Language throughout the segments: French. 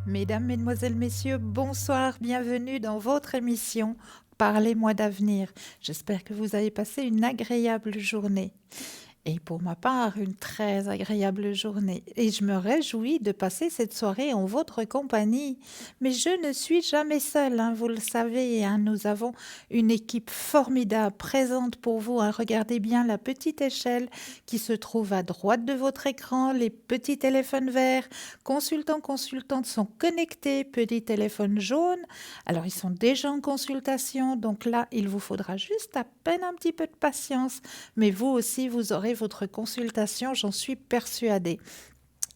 Mesdames, Mesdemoiselles, Messieurs, bonsoir, bienvenue dans votre émission Parlez-moi d'avenir. J'espère que vous avez passé une agréable journée. Et pour ma part, une très agréable journée. Et je me réjouis de passer cette soirée en votre compagnie. Mais je ne suis jamais seule, hein, vous le savez. Hein, nous avons une équipe formidable présente pour vous. Hein. Regardez bien la petite échelle qui se trouve à droite de votre écran. Les petits téléphones verts. Consultants, consultantes sont connectés. Petit téléphone jaune. Alors, ils sont déjà en consultation. Donc là, il vous faudra juste à peine un petit peu de patience. Mais vous aussi, vous aurez votre consultation, j'en suis persuadée.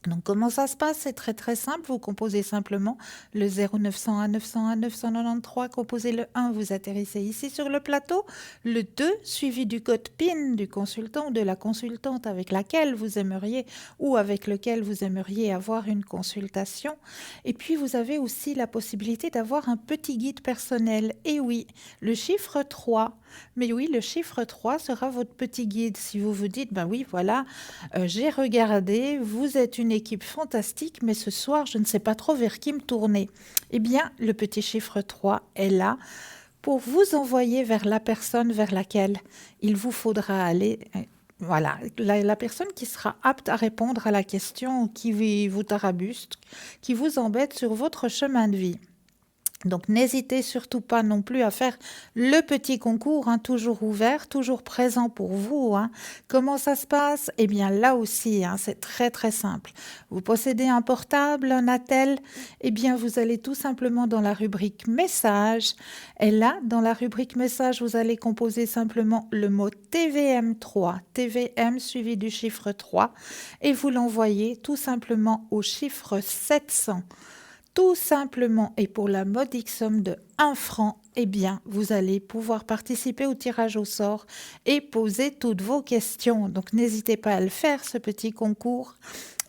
Donc, comment ça se passe? C'est très très simple. Vous composez simplement le 0901 901 993, composez le 1, vous atterrissez ici sur le plateau, le 2 suivi du code PIN du consultant ou de la consultante avec laquelle vous aimeriez ou avec lequel vous aimeriez avoir une consultation. Et puis, vous avez aussi la possibilité d'avoir un petit guide personnel. Et oui, le chiffre 3. Mais oui, le chiffre 3 sera votre petit guide. Si vous vous dites, ben oui, voilà, j'ai regardé, vous êtes une équipe fantastique, mais ce soir, je ne sais pas trop vers qui me tourner. Eh bien, le petit chiffre 3 est là pour vous envoyer vers la personne vers laquelle il vous faudra aller. Voilà, la personne qui sera apte à répondre à la question qui vous tarabuste, qui vous embête sur votre chemin de vie. Donc n'hésitez surtout pas non plus à faire le petit concours, hein, toujours ouvert, toujours présent pour vous. Hein. Comment ça se passe? Eh bien là aussi, hein, c'est très très simple. Vous possédez un portable, un attel? Eh bien vous allez tout simplement dans la rubrique message. Et là, dans la rubrique message, vous allez composer simplement le mot TVM3, TVM suivi du chiffre 3, et vous l'envoyez tout simplement au chiffre 700. Tout simplement, et pour la modique somme de 1 franc, eh bien, vous allez pouvoir participer au tirage au sort et poser toutes vos questions. Donc, n'hésitez pas à le faire, ce petit concours.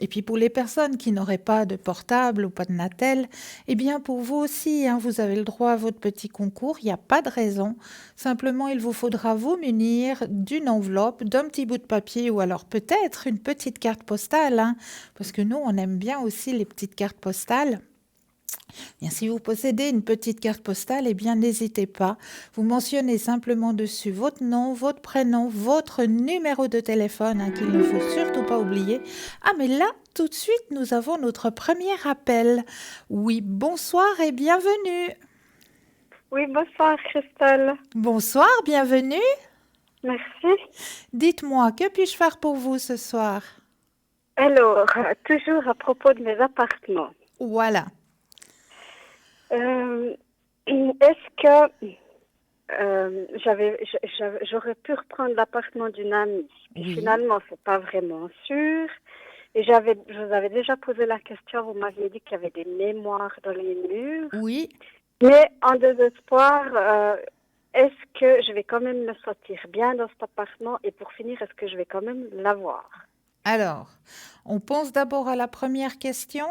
Et puis, pour les personnes qui n'auraient pas de portable ou pas de Natel, eh bien, pour vous aussi, hein, vous avez le droit à votre petit concours. Il n'y a pas de raison. Simplement, il vous faudra vous munir d'une enveloppe, d'un petit bout de papier ou alors peut-être une petite carte postale, hein, parce que nous, on aime bien aussi les petites cartes postales. Bien, si vous possédez une petite carte postale, eh bien n'hésitez pas. Vous mentionnez simplement dessus votre nom, votre prénom, votre numéro de téléphone, hein, qu'il ne faut surtout pas oublier. Ah, mais là, tout de suite, nous avons notre premier appel. Oui, bonsoir et bienvenue. Oui, bonsoir Christelle. Bonsoir, bienvenue. Merci. Dites-moi, que puis-je faire pour vous ce soir? Alors, toujours à propos de mes appartements. Voilà. Est-ce que j'aurais pu reprendre l'appartement d'une amie? Puis Oui. finalement, c'est pas vraiment sûr. Et je vous avais déjà posé la question, vous m'aviez dit qu'il y avait des mémoires dans les murs. Oui. Mais en désespoir, est-ce que je vais quand même me sentir bien dans cet appartement? Et pour finir, est-ce que je vais quand même l'avoir? Alors, on pense d'abord à la première question.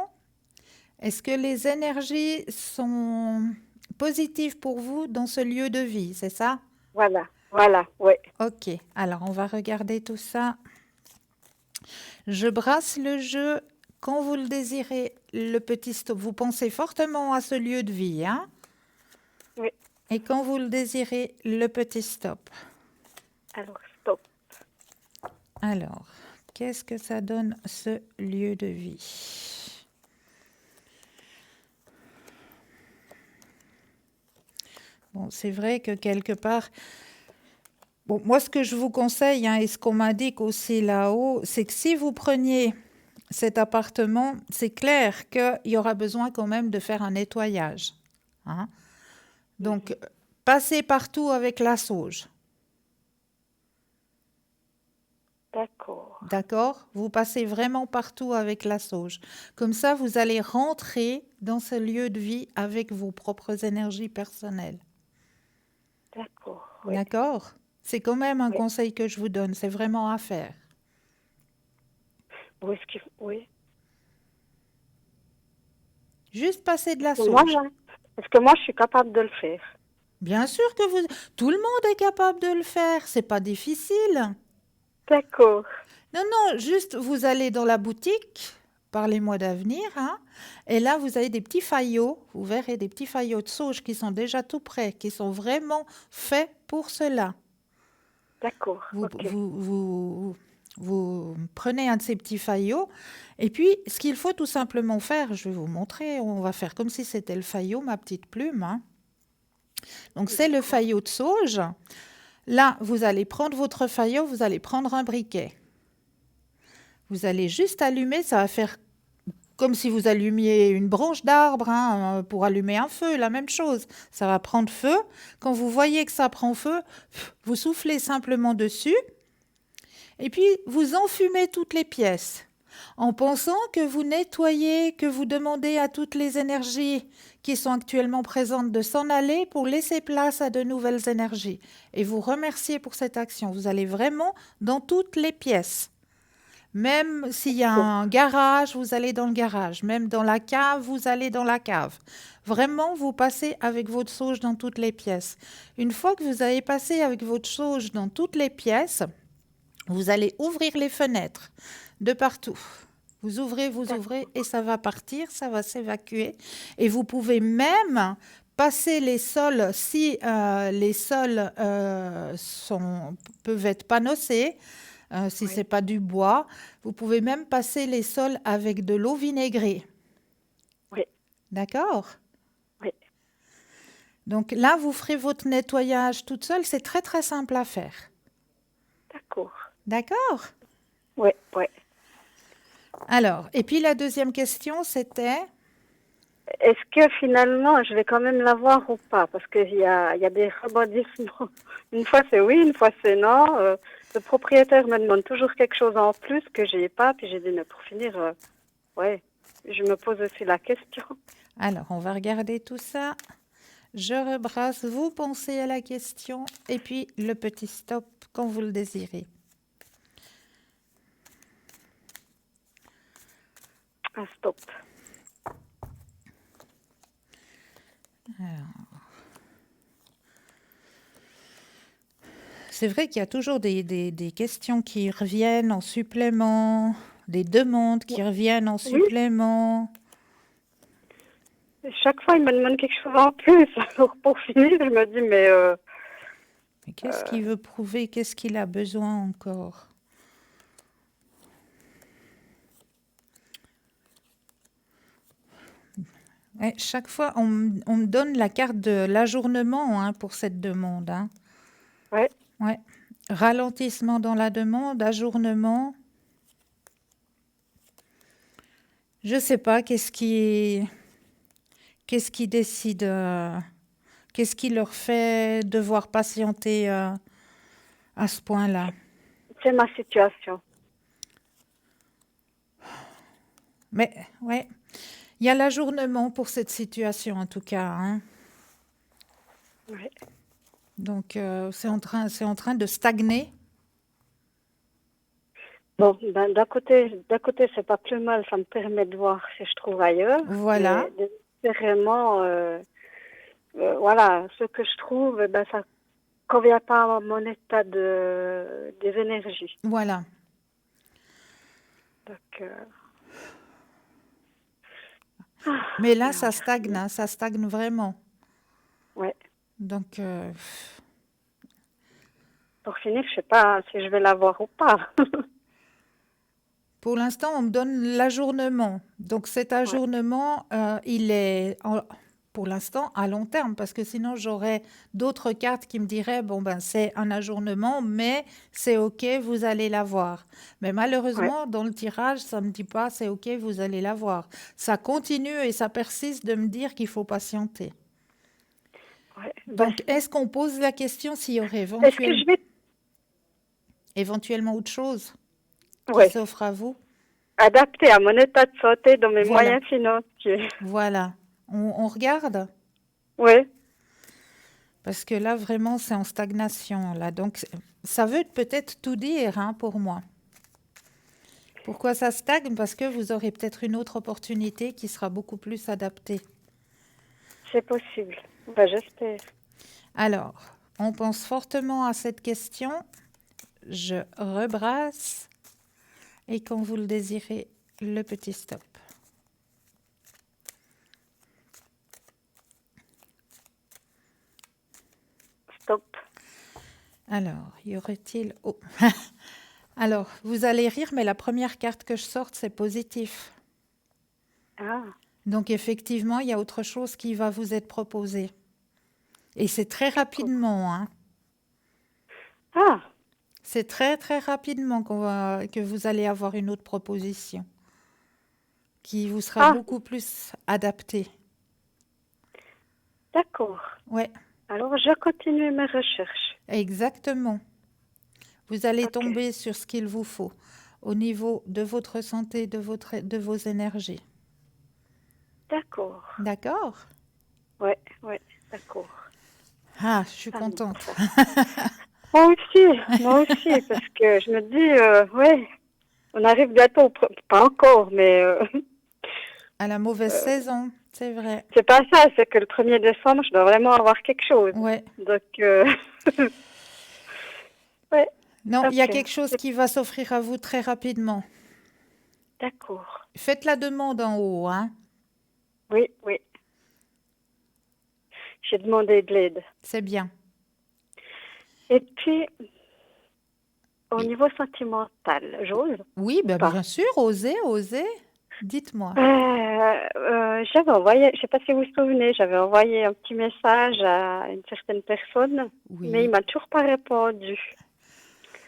Est-ce que les énergies sont positives pour vous dans ce lieu de vie, c'est ça? Voilà, oui. Ok, alors on va regarder tout ça. Je brasse le jeu. Quand vous le désirez, le petit stop, vous pensez fortement à ce lieu de vie, hein? Oui. Et quand vous le désirez, le petit stop. Alors, stop. Alors, qu'est-ce que ça donne ce lieu de vie? Bon, c'est vrai que quelque part, bon, moi ce que je vous conseille, hein, et ce qu'on m'indique aussi là-haut, c'est que si vous preniez cet appartement, c'est clair qu'il y aura besoin quand même de faire un nettoyage. Hein. Donc, passez partout avec la sauge. D'accord. D'accord? Vous passez vraiment partout avec la sauge. Comme ça, vous allez rentrer dans ce lieu de vie avec vos propres énergies personnelles. D'accord, oui. D'accord? C'est quand même un Oui. conseil que je vous donne. C'est vraiment à faire. Oui. Juste passer de la Moi, sauge. parce que moi, je suis capable de le faire. Bien sûr que tout le monde est capable de le faire. C'est pas difficile. D'accord. Non, non, juste vous allez dans la boutique, par les mois d'avenir, hein. Et là, vous avez des petits faillots, vous verrez des petits faillots de sauge qui sont déjà tout prêts, qui sont vraiment faits pour cela. D'accord, Vous, ok. vous, vous, vous prenez un de ces petits faillots et puis ce qu'il faut tout simplement faire, je vais vous montrer, on va faire comme si c'était le faillot, ma petite plume, hein. Donc c'est le D'accord. faillot de sauge. Là, vous allez prendre votre faillot, vous allez prendre un briquet. Vous allez juste allumer, ça va faire comme si vous allumiez une branche d'arbre, hein, pour allumer un feu, la même chose. Ça va prendre feu. Quand vous voyez que ça prend feu, vous soufflez simplement dessus et puis vous enfumez toutes les pièces en pensant que vous nettoyez, que vous demandez à toutes les énergies qui sont actuellement présentes de s'en aller pour laisser place à de nouvelles énergies. Et vous remerciez pour cette action. Vous allez vraiment dans toutes les pièces. Même s'il y a Bon, un garage, vous allez dans le garage. Même dans la cave, vous allez dans la cave. Vraiment, vous passez avec votre sauge dans toutes les pièces. Une fois que vous avez passé avec votre sauge dans toutes les pièces, vous allez ouvrir les fenêtres de partout. Vous ouvrez et ça va partir, ça va s'évacuer. Et vous pouvez même passer les sols si les sols peuvent être panossés. Si ce oui, n'est pas du bois, vous pouvez même passer les sols avec de l'eau vinaigrée. oui, D'accord? oui. Donc là, vous ferez votre nettoyage toute seule. C'est très, très simple à faire. D'accord. D'accord? Oui, oui. Alors, et puis la deuxième question, c'était... Est-ce que finalement, je vais quand même l'avoir ou pas? Parce qu'il y a des rebondissements. Une fois c'est oui, une fois c'est non. Le propriétaire me demande toujours quelque chose en plus que j'ai pas. Puis j'ai dit, mais pour finir, ouais, je me pose aussi la question. Alors, on va regarder tout ça. Je rebrasse, vous pensez à la question et puis le petit stop quand vous le désirez. Ah, stop. C'est vrai qu'il y a toujours des questions qui reviennent en supplément, des demandes qui reviennent en Oui, supplément. chaque fois il me demande quelque chose en plus. Alors pour finir, je me dis, mais Mais qu'est-ce qu'il veut prouver? Qu'est-ce qu'il a besoin encore? Ouais, chaque fois, on me donne la carte de l'ajournement, hein, pour cette demande, hein. ouais, Ouais. Ralentissement dans la demande, ajournement. Je ne sais pas qu'est-ce qui décide, qu'est-ce qui leur fait devoir patienter à ce point-là. c'est ma situation. Mais ouais, il y a l'ajournement pour cette situation en tout cas, hein. Ouais. Donc c'est en train de stagner. Bon, ben, d'un côté, c'est pas plus mal, ça me permet de voir si je trouve ailleurs, Voilà, mais désespérément, voilà, ce que je trouve, ben, ça convient pas à mon état des énergies. voilà. Donc, Mais là, ça merde. stagne, hein, ça stagne vraiment. Ouais. Donc Pour finir, je sais pas si je vais l'avoir ou pas. pour l'instant, on me donne l'ajournement. Donc cet Ouais, ajournement, il est pour l'instant à long terme, parce que sinon j'aurais d'autres cartes qui me diraient, bon ben c'est un ajournement, mais c'est OK, vous allez l'avoir. Mais ouais, malheureusement, dans le tirage, ça ne me dit pas, c'est OK, vous allez l'avoir. Ça continue et ça persiste de me dire qu'il faut patienter. ouais. Ben, Donc, est-ce qu'on pose la question s'il y aurait est-ce que je vais, éventuellement autre chose qui ouais, s'offre à vous? adapter à mon état de santé dans mes Voilà, moyens financiers? voilà. On regarde? Ouais, Parce que là, vraiment, c'est en stagnation, là. Donc, ça veut peut-être tout dire, hein, pour moi. Pourquoi ça stagne? Parce que vous aurez peut-être une autre opportunité qui sera beaucoup plus adaptée. c'est possible. Ben, j'espère. Alors, on pense fortement à cette question. Je rebrasse. Et quand vous le désirez, le petit stop. Stop. Alors, y aurait-il... Oh. Alors, vous allez rire, mais la première carte que je sorte, c'est positif. Ah, Donc, effectivement, il y a autre chose qui va vous être proposé. Et c'est très d'accord. rapidement, hein. Ah, C'est très, très rapidement que vous allez avoir une autre proposition qui vous sera ah, beaucoup plus adaptée. d'accord. Ouais, Alors, je continue mes recherches. exactement. Vous allez Ok, tomber sur ce qu'il vous faut au niveau de votre santé, de vos énergies. d'accord. D'accord? Ouais, ouais, d'accord. Ah, je suis Ça marche, contente. ça. Moi aussi, parce que je me dis, ouais, on arrive bientôt, pas encore, mais À la mauvaise euh, saison, c'est vrai. c'est pas ça, c'est que le 1er décembre, je dois vraiment avoir quelque chose. Ouais. Donc, ouais, Non, il y a ok, quelque chose qui va s'offrir à vous très rapidement. d'accord. Faites la demande en haut, hein. Oui, oui, j'ai demandé de l'aide. C'est bien. Et puis, au Et- niveau sentimental, j'ose Oui, ou ben pas? bien sûr, osez, osez. Dites-moi. J'avais envoyé, je sais pas si vous vous souvenez, j'avais envoyé un petit message à une certaine personne, mais il Oui. m'a toujours pas répondu.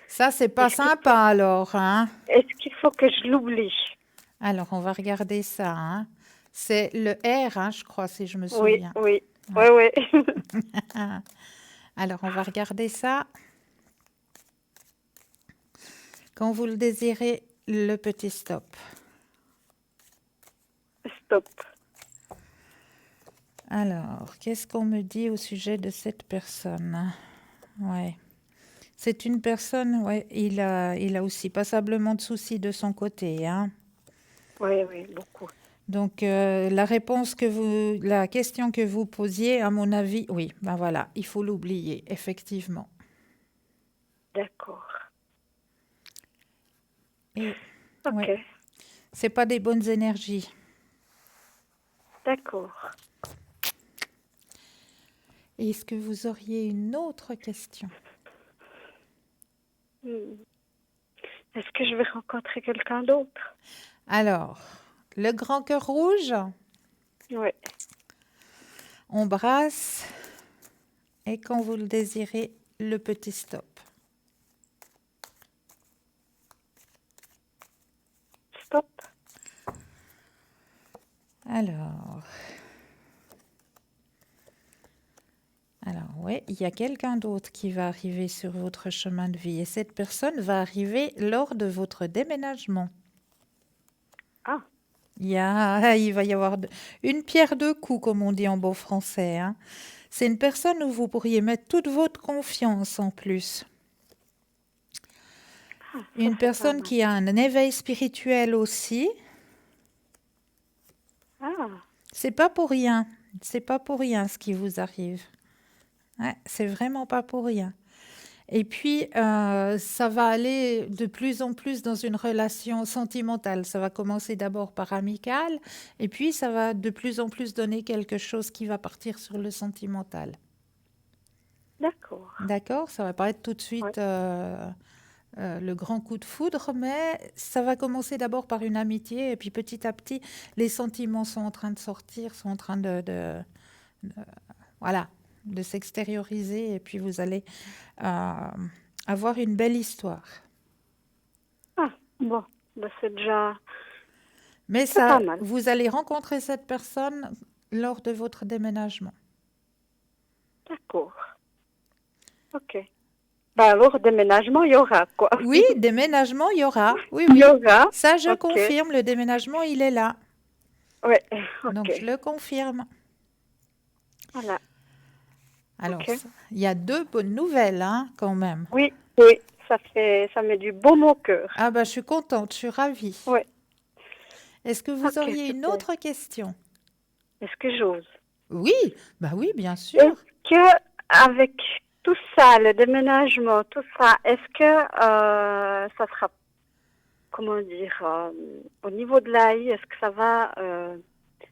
Ça, c'est pas Est-ce qu'il faut, sympa alors, hein. est-ce qu'il faut que je l'oublie? Alors, on va regarder ça, hein. C'est le R, hein, je crois, si je me Oui, souviens. oui, oui, Ouais. oui. Alors, on va regarder ça. Quand vous le désirez, le petit stop. Stop. Alors, qu'est-ce qu'on me dit au sujet de cette personne? Ouais. C'est une personne, ouais, il a aussi passablement de soucis de son côté, hein. Oui, oui, beaucoup. Donc, la question que vous posiez, à mon avis, oui, ben voilà, il faut l'oublier, effectivement. D'accord. Et Ok, ouais, c'est pas des bonnes énergies. d'accord. Est-ce que vous auriez une autre question? Hmm. Est-ce que je vais rencontrer quelqu'un d'autre? Alors, le grand cœur rouge, Oui, on brasse, et quand vous le désirez, le petit stop. stop. Alors, ouais, il y a quelqu'un d'autre qui va arriver sur votre chemin de vie et cette personne va arriver lors de votre déménagement. Ah, Il va y avoir une pierre deux coups, comme on dit en beau français, hein. C'est une personne où vous pourriez mettre toute votre confiance en plus. ça Une c'est pas personne mal. qui a un éveil spirituel aussi. Ah, C'est pas pour rien. C'est pas pour rien ce qui vous arrive. Ouais, c'est vraiment pas pour rien. Et puis, ça va aller de plus en plus dans une relation sentimentale. Ça va commencer d'abord par amical, et puis ça va de plus en plus donner quelque chose qui va partir sur le sentimental. d'accord. D'accord? Ça va pas être tout de Oui, suite le grand coup de foudre, mais ça va commencer d'abord par une amitié, et puis petit à petit, les sentiments sont en train de sortir, sont en train voilà, de s'extérioriser, et puis vous allez avoir une belle histoire. ah, bon, bah, Mais c'est pas ça, mal. vous allez rencontrer cette personne lors de votre déménagement. D'accord. Ok. Bah alors, déménagement, il y aura quoi? Oui, déménagement, il y aura. Oui, Il y oui. aura. Ça, je Ok. confirme, le déménagement, il est là. Ouais. Donc, Ok. je le confirme. Voilà. Alors, Ok. il y a deux bonnes nouvelles, hein, quand même. Oui, oui. Ça met du baume au cœur. Ah ben, je suis contente, je suis ravie. Ouais. Est-ce que vous Ok, auriez une super. autre question? Est-ce que j'ose? Oui, bah oui, bien sûr. Est-ce que avec tout ça, le déménagement, tout ça, est-ce que ça sera comment dire, au niveau de l'AI, est-ce que ça va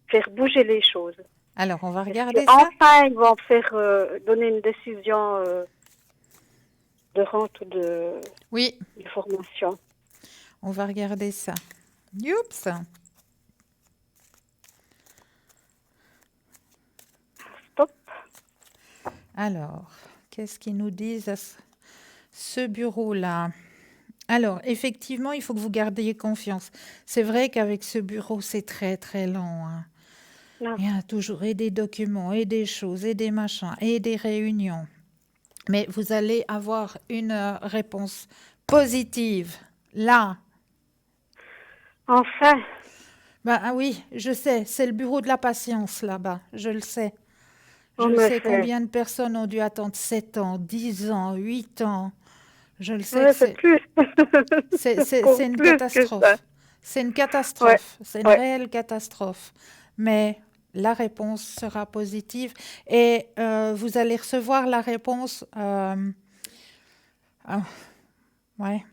faire bouger les choses? Alors, on va Est-ce regarder ça. qu'enfin ils vont faire donner une décision de rente ou Oui, de formation? on va regarder ça. Youps. Stop. Alors, qu'est-ce qu'ils nous disent à ce bureau-là? Alors, effectivement, il faut que vous gardiez confiance. C'est vrai qu'avec ce bureau, c'est très, très lent, hein. Non. Il y a toujours et des documents, et des choses, et des machins, et des réunions. Mais vous allez avoir une réponse positive. Là, Enfin. ah oui, je sais, c'est le bureau de la patience là-bas, je le sais. Oh, Je mais sais combien de personnes ont dû attendre 7 ans, 10 ans, 8 ans. Je le sais que ouais, c'est plus. C'est c'est beaucoup une plus que ça. catastrophe. C'est une Ouais, catastrophe. C'est une ouais. réelle catastrophe. Mais la réponse sera positive et vous allez recevoir la réponse. Ah, ouais.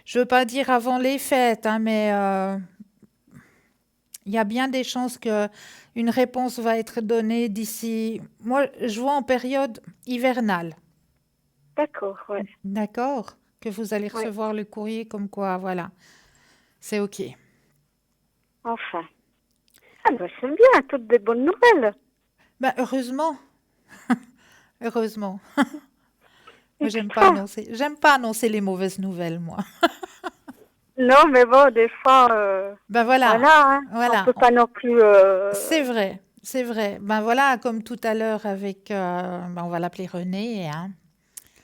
Je veux pas dire avant les fêtes, hein, mais il y a bien des chances que une réponse va être donnée d'ici. Moi, je vois en période hivernale. D'accord, ouais. D'accord? Que vous allez Ouais. recevoir le courrier comme quoi, voilà, c'est OK. Enfin. Ah ben c'est bien, toutes des bonnes nouvelles. Ben, heureusement, heureusement. Moi, Extra. j'aime pas annoncer les mauvaises nouvelles, moi. Non, mais bon, des fois, Ben voilà, voilà, hein, on voilà, peut pas non plus. c'est vrai, c'est vrai. Ben voilà, comme tout à l'heure avec, ben on va l'appeler René, hein.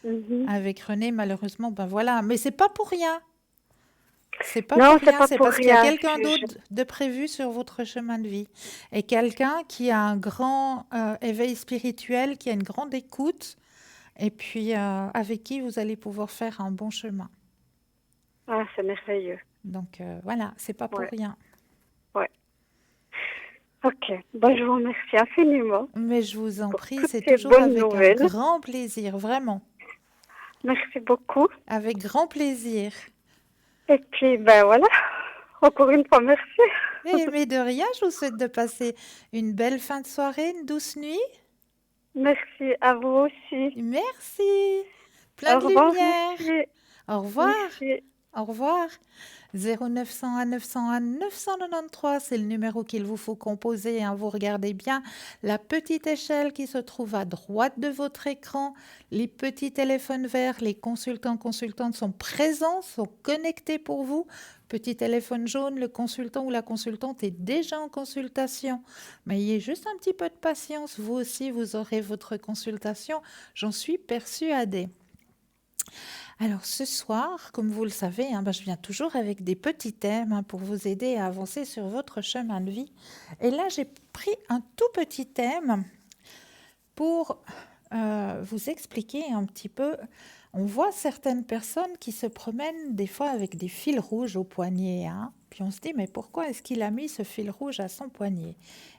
Mhm. Avec René, malheureusement, ben voilà. Mais c'est pas pour rien. C'est pas Non, pour c'est rien, pas c'est pour parce qu'il y a rien. quelqu'un d'autre de prévu sur votre chemin de vie. Et quelqu'un qui a un grand éveil spirituel, qui a une grande écoute, et puis avec qui vous allez pouvoir faire un bon chemin. Ah, c'est merveilleux. Donc voilà, c'est pas pour Ouais, rien. ouais. Ok. Ben, je vous remercie infiniment Mais je vous en pour prie, toutes c'est ces toujours bonnes avec un nouvelles. grand plaisir, vraiment. Merci beaucoup. Avec grand plaisir. Et puis, ben voilà. Encore une fois, merci. Mais de rien, je vous souhaite de passer une belle fin de soirée, une douce nuit. Merci à vous aussi. Merci. Plein Au de revoir, lumière. merci. Au revoir. Merci. Au revoir. 0901 901 993, c'est le numéro qu'il vous faut composer, hein. Vous regardez bien la petite échelle qui se trouve à droite de votre écran. Les petits téléphones verts, les consultants, consultantes sont présents, sont connectés pour vous. Petit téléphone jaune, le consultant ou la consultante est déjà en consultation. Mais ayez juste un petit peu de patience. Vous aussi, vous aurez votre consultation. J'en suis persuadée. Alors ce soir, comme vous le savez, hein, je viens toujours avec des petits thèmes, hein, pour vous aider à avancer sur votre chemin de vie. Et là, j'ai pris un tout petit thème pour vous expliquer un petit peu. On voit certaines personnes qui se promènent des fois avec des fils rouges au poignet, hein. Puis on se dit, mais pourquoi est-ce qu'il a mis ce fil rouge à son poignet?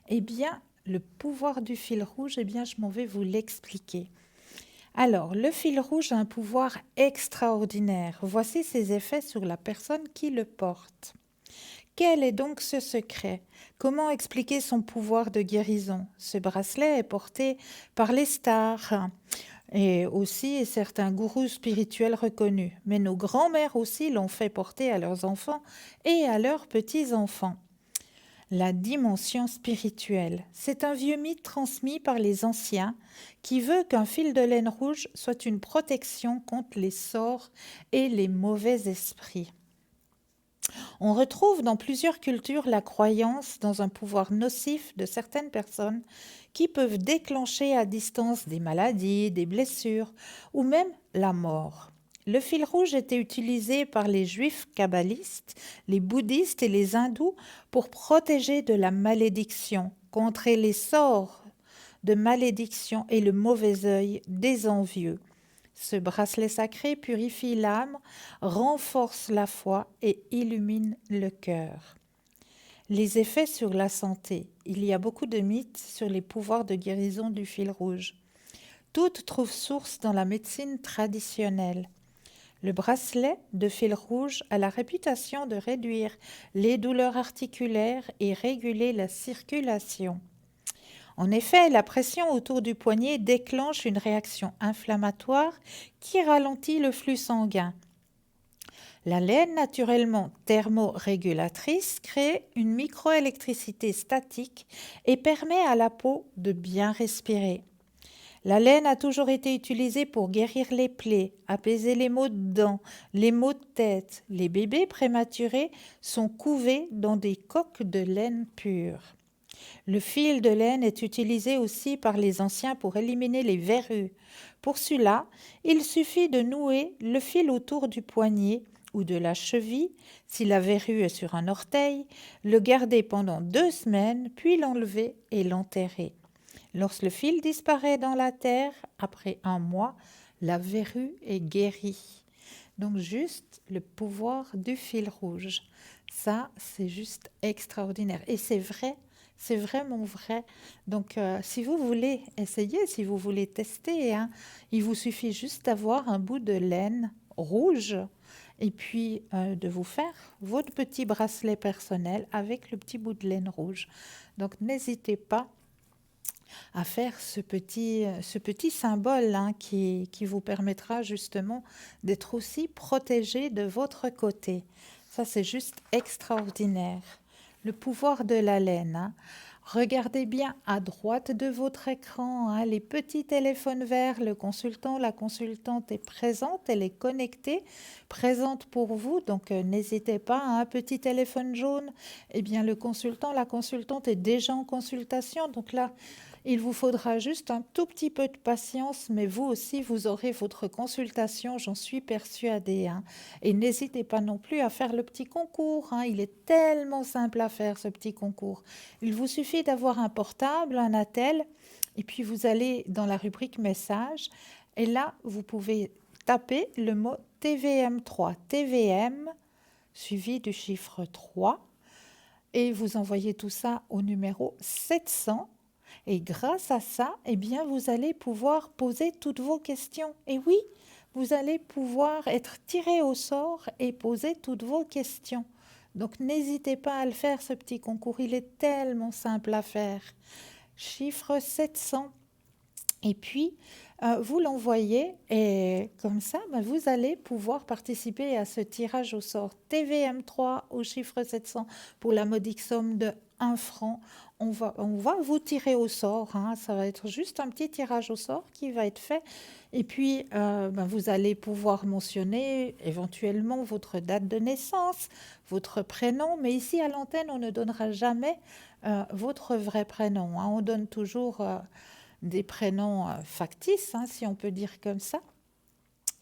Eh bien, le pouvoir du fil rouge, eh bien, je m'en vais vous l'expliquer. Alors, le fil rouge a un pouvoir extraordinaire. Voici ses effets sur la personne qui le porte. Quel est donc ce secret? Comment expliquer son pouvoir de guérison? Ce bracelet est porté par les stars et aussi certains gourous spirituels reconnus. Mais nos grands-mères aussi l'ont fait porter à leurs enfants et à leurs petits-enfants. La dimension spirituelle. C'est un vieux mythe transmis par les anciens qui veut qu'un fil de laine rouge soit une protection contre les sorts et les mauvais esprits. On retrouve dans plusieurs cultures la croyance dans un pouvoir nocif de certaines personnes qui peuvent déclencher à distance des maladies, des blessures ou même la mort. Le fil rouge était utilisé par les juifs kabbalistes, les bouddhistes et les hindous pour protéger de la malédiction, contrer les sorts de malédiction et le mauvais œil des envieux. Ce bracelet sacré purifie l'âme, renforce la foi et illumine le cœur. Les effets sur la santé. Il y a beaucoup de mythes sur les pouvoirs de guérison du fil rouge. Toutes trouvent source dans la médecine traditionnelle. Le bracelet de fil rouge a la réputation de réduire les douleurs articulaires et réguler la circulation. En effet, la pression autour du poignet déclenche une réaction inflammatoire qui ralentit le flux sanguin. La laine, naturellement thermorégulatrice, crée une microélectricité statique et permet à la peau de bien respirer. La laine a toujours été utilisée pour guérir les plaies, apaiser les maux de dents, les maux de tête. Les bébés prématurés sont couvés dans des coques de laine pure. Le fil de laine est utilisé aussi par les anciens pour éliminer les verrues. Pour cela, il suffit de nouer le fil autour du poignet ou de la cheville, si la verrue est sur un orteil, le garder pendant 2 semaines, puis l'enlever et l'enterrer. Lorsque le fil disparaît dans la terre, après 1 mois, la verrue est guérie. Donc juste le pouvoir du fil rouge. Ça, c'est juste extraordinaire. Et c'est vraiment vrai. Donc si vous voulez essayer, si vous voulez tester, il vous suffit juste d'avoir un bout de laine rouge et puis de vous faire votre petit bracelet personnel avec le petit bout de laine rouge. Donc n'hésitez pas à faire ce petit symbole qui vous permettra justement d'être aussi protégé de votre côté. Ça, c'est juste extraordinaire. Le pouvoir de la laine. Regardez bien à droite de votre écran, les petits téléphones verts. Le consultant, la consultante est présente, elle est connectée, présente pour vous. Donc n'hésitez pas, un petit téléphone jaune. Eh bien, le consultant, la consultante est déjà en consultation. Donc là, il vous faudra juste un tout petit peu de patience, mais vous aussi, vous aurez votre consultation, j'en suis persuadée. Et n'hésitez pas non plus à faire le petit concours. Il est tellement simple à faire, ce petit concours. Il vous suffit d'avoir un portable, un attel, et puis vous allez dans la rubrique messages, et là, vous pouvez taper le mot TVM3, TVM, suivi du chiffre 3, et vous envoyez tout ça au numéro 700. Et grâce à ça, eh bien, vous allez pouvoir poser toutes vos questions. Et oui, vous allez pouvoir être tiré au sort et poser toutes vos questions. Donc, n'hésitez pas à le faire, ce petit concours. Il est tellement simple à faire. Chiffre 700. Et puis, vous l'envoyez et comme ça, vous allez pouvoir participer à ce tirage au sort TVM3 au chiffre 700 pour la modique somme de 1 franc. On va vous tirer au sort. Ça va être juste un petit tirage au sort qui va être fait. Et puis, vous allez pouvoir mentionner éventuellement votre date de naissance, votre prénom. Mais ici, à l'antenne, on ne donnera jamais votre vrai prénom. On donne toujours des prénoms factices, si on peut dire comme ça.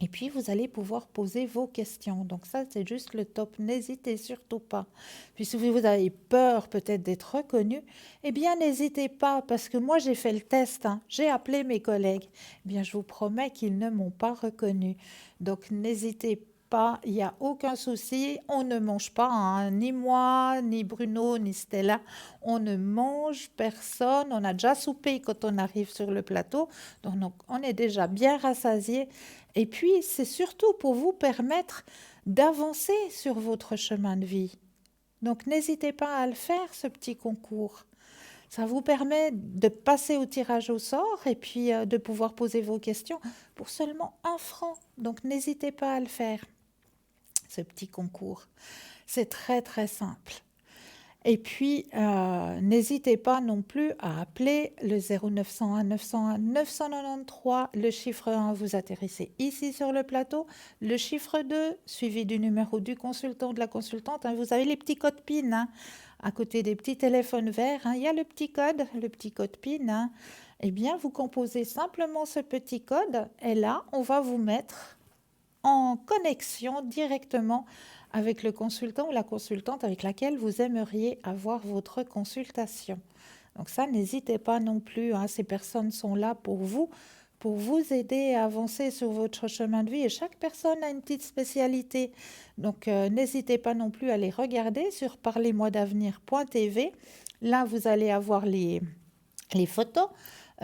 Et puis, vous allez pouvoir poser vos questions. Donc ça, c'est juste le top. N'hésitez surtout pas. Puis si vous avez peur peut-être d'être reconnu, eh bien, n'hésitez pas, parce que moi, j'ai fait le test. J'ai appelé mes collègues. Eh bien, je vous promets qu'ils ne m'ont pas reconnu. Donc, n'hésitez pas. Il n'y a aucun souci. On ne mange pas, ni moi, ni Bruno, ni Stella. On ne mange personne. On a déjà soupé quand on arrive sur le plateau. Donc on est déjà bien rassasié. Et puis, c'est surtout pour vous permettre d'avancer sur votre chemin de vie. Donc, n'hésitez pas à le faire, ce petit concours. Ça vous permet de passer au tirage au sort et puis de pouvoir poser vos questions pour seulement 1 franc. Donc, n'hésitez pas à le faire, ce petit concours. C'est très, très simple. Et puis, n'hésitez pas non plus à appeler le 0901 901 993, le chiffre 1, vous atterrissez ici sur le plateau, le chiffre 2, suivi du numéro du consultant, de la consultante. Vous avez les petits codes PIN, à côté des petits téléphones verts, il y a le petit code PIN. Eh bien, vous composez simplement ce petit code et là, on va vous mettre en connexion directement avec le consultant ou la consultante avec laquelle vous aimeriez avoir votre consultation. Donc ça, n'hésitez pas non plus. Ces personnes sont là pour vous aider à avancer sur votre chemin de vie. Et chaque personne a une petite spécialité. Donc n'hésitez pas non plus à les regarder sur parlez-moi d'avenir.tv. Là, vous allez avoir les photos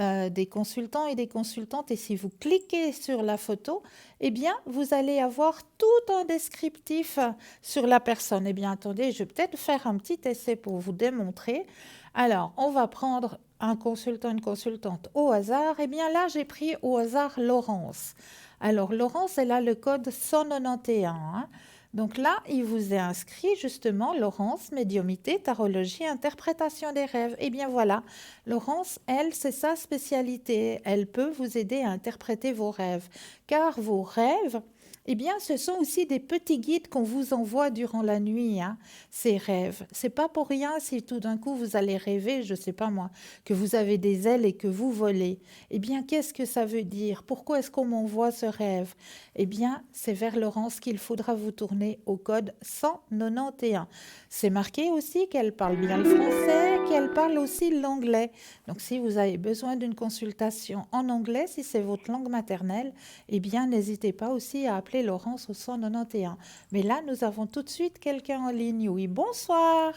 des consultants et des consultantes. Et si vous cliquez sur la photo, eh bien, vous allez avoir tout un descriptif sur la personne. Eh bien, attendez, je vais peut-être faire un petit essai pour vous démontrer. Alors, on va prendre un consultant, une consultante au hasard. Eh bien, là, j'ai pris au hasard Laurence. Alors, Laurence, elle a le code 191, hein. Donc là, il vous est inscrit justement Laurence, médiumité, tarologie, interprétation des rêves. Eh bien voilà, Laurence, elle, c'est sa spécialité. Elle peut vous aider à interpréter vos rêves. Car vos rêves, eh bien, ce sont aussi des petits guides qu'on vous envoie durant la nuit, hein, ces rêves. C'est pas pour rien si tout d'un coup vous allez rêver, je sais pas moi, que vous avez des ailes et que vous volez. Eh bien, qu'est-ce que ça veut dire? Pourquoi est-ce qu'on m'envoie ce rêve? Eh bien, c'est vers Laurence qu'il faudra vous tourner au code 191. C'est marqué aussi qu'elle parle bien le français, qu'elle parle aussi l'anglais. Donc, si vous avez besoin d'une consultation en anglais, si c'est votre langue maternelle, eh bien, n'hésitez pas aussi à appeler Laurence au 191. Mais là, nous avons tout de suite quelqu'un en ligne. Oui, bonsoir.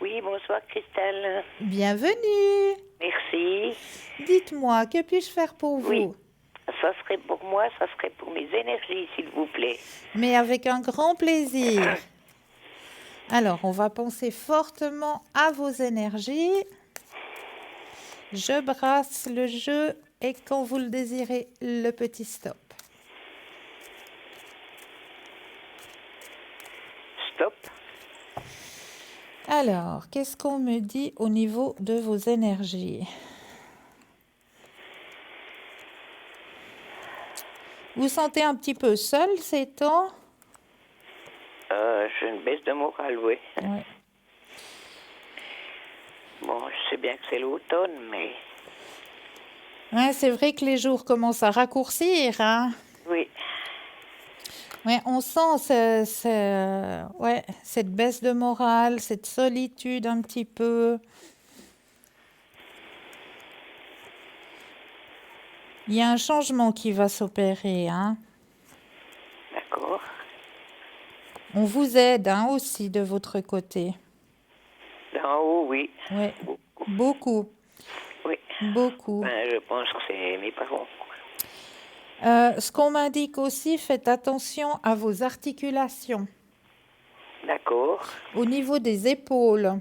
Oui, bonsoir Christelle. Bienvenue. Merci. Dites-moi, que puis-je faire pour vous? Oui, ça serait pour moi, ça serait pour mes énergies, s'il vous plaît. Mais avec un grand plaisir. Alors, on va penser fortement à vos énergies. Je brasse le jeu et quand vous le désirez, le petit stop. Stop. Alors, qu'est-ce qu'on me dit au niveau de vos énergies? Vous sentez un petit peu seul ces temps? J'ai une baisse de morale, oui. Ouais. Bon, je sais bien que c'est l'automne, mais Ouais, c'est vrai que les jours commencent à raccourcir, hein? oui, Ouais, on sent ouais, cette baisse de morale, cette solitude un petit peu. Il y a un changement qui va s'opérer, hein? d'accord. On vous aide, hein, aussi de votre côté. D'en haut, oui. Ouais, Beaucoup. beaucoup, Oui. beaucoup. Ben, je pense que c'est mes parents. Ce qu'on m'indique aussi, faites attention à vos articulations. D'accord. Au niveau des épaules,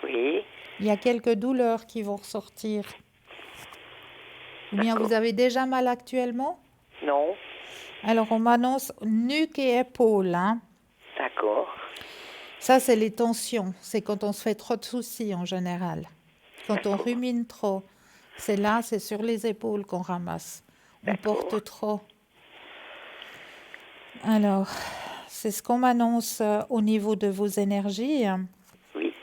Oui, il y a quelques douleurs qui vont ressortir. Ou bien d'accord. vous avez déjà mal actuellement? Non, Alors, on m'annonce nuque et épaules, hein. d'accord. Ça, c'est les tensions. C'est quand on se fait trop de soucis en général. Quand on D'accord. rumine trop. C'est là, c'est sur les épaules qu'on ramasse. On D'accord. porte trop. Alors, c'est ce qu'on m'annonce au niveau de vos énergies. Oui,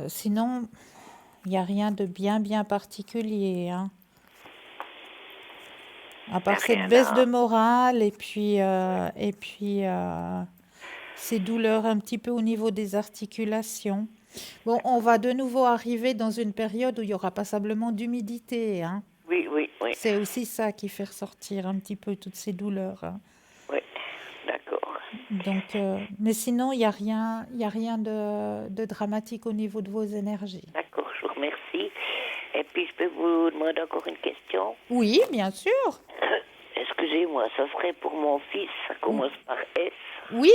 Sinon, il n'y a rien de bien particulier, hein. À part cette rien baisse de à... morale et puis ces douleurs un petit peu au niveau des articulations. Bon, on va de nouveau arriver dans une période où il y aura passablement d'humidité, hein. Oui, oui, oui. C'est aussi ça qui fait ressortir un petit peu toutes ces douleurs, hein. Oui, d'accord. Donc, mais sinon, il y a rien de dramatique au niveau de vos énergies. D'accord, je vous remercie. Et puis, je peux vous demander encore une question? Oui, bien sûr. Excusez-moi, ça serait pour mon fils, ça commence par S. Oui,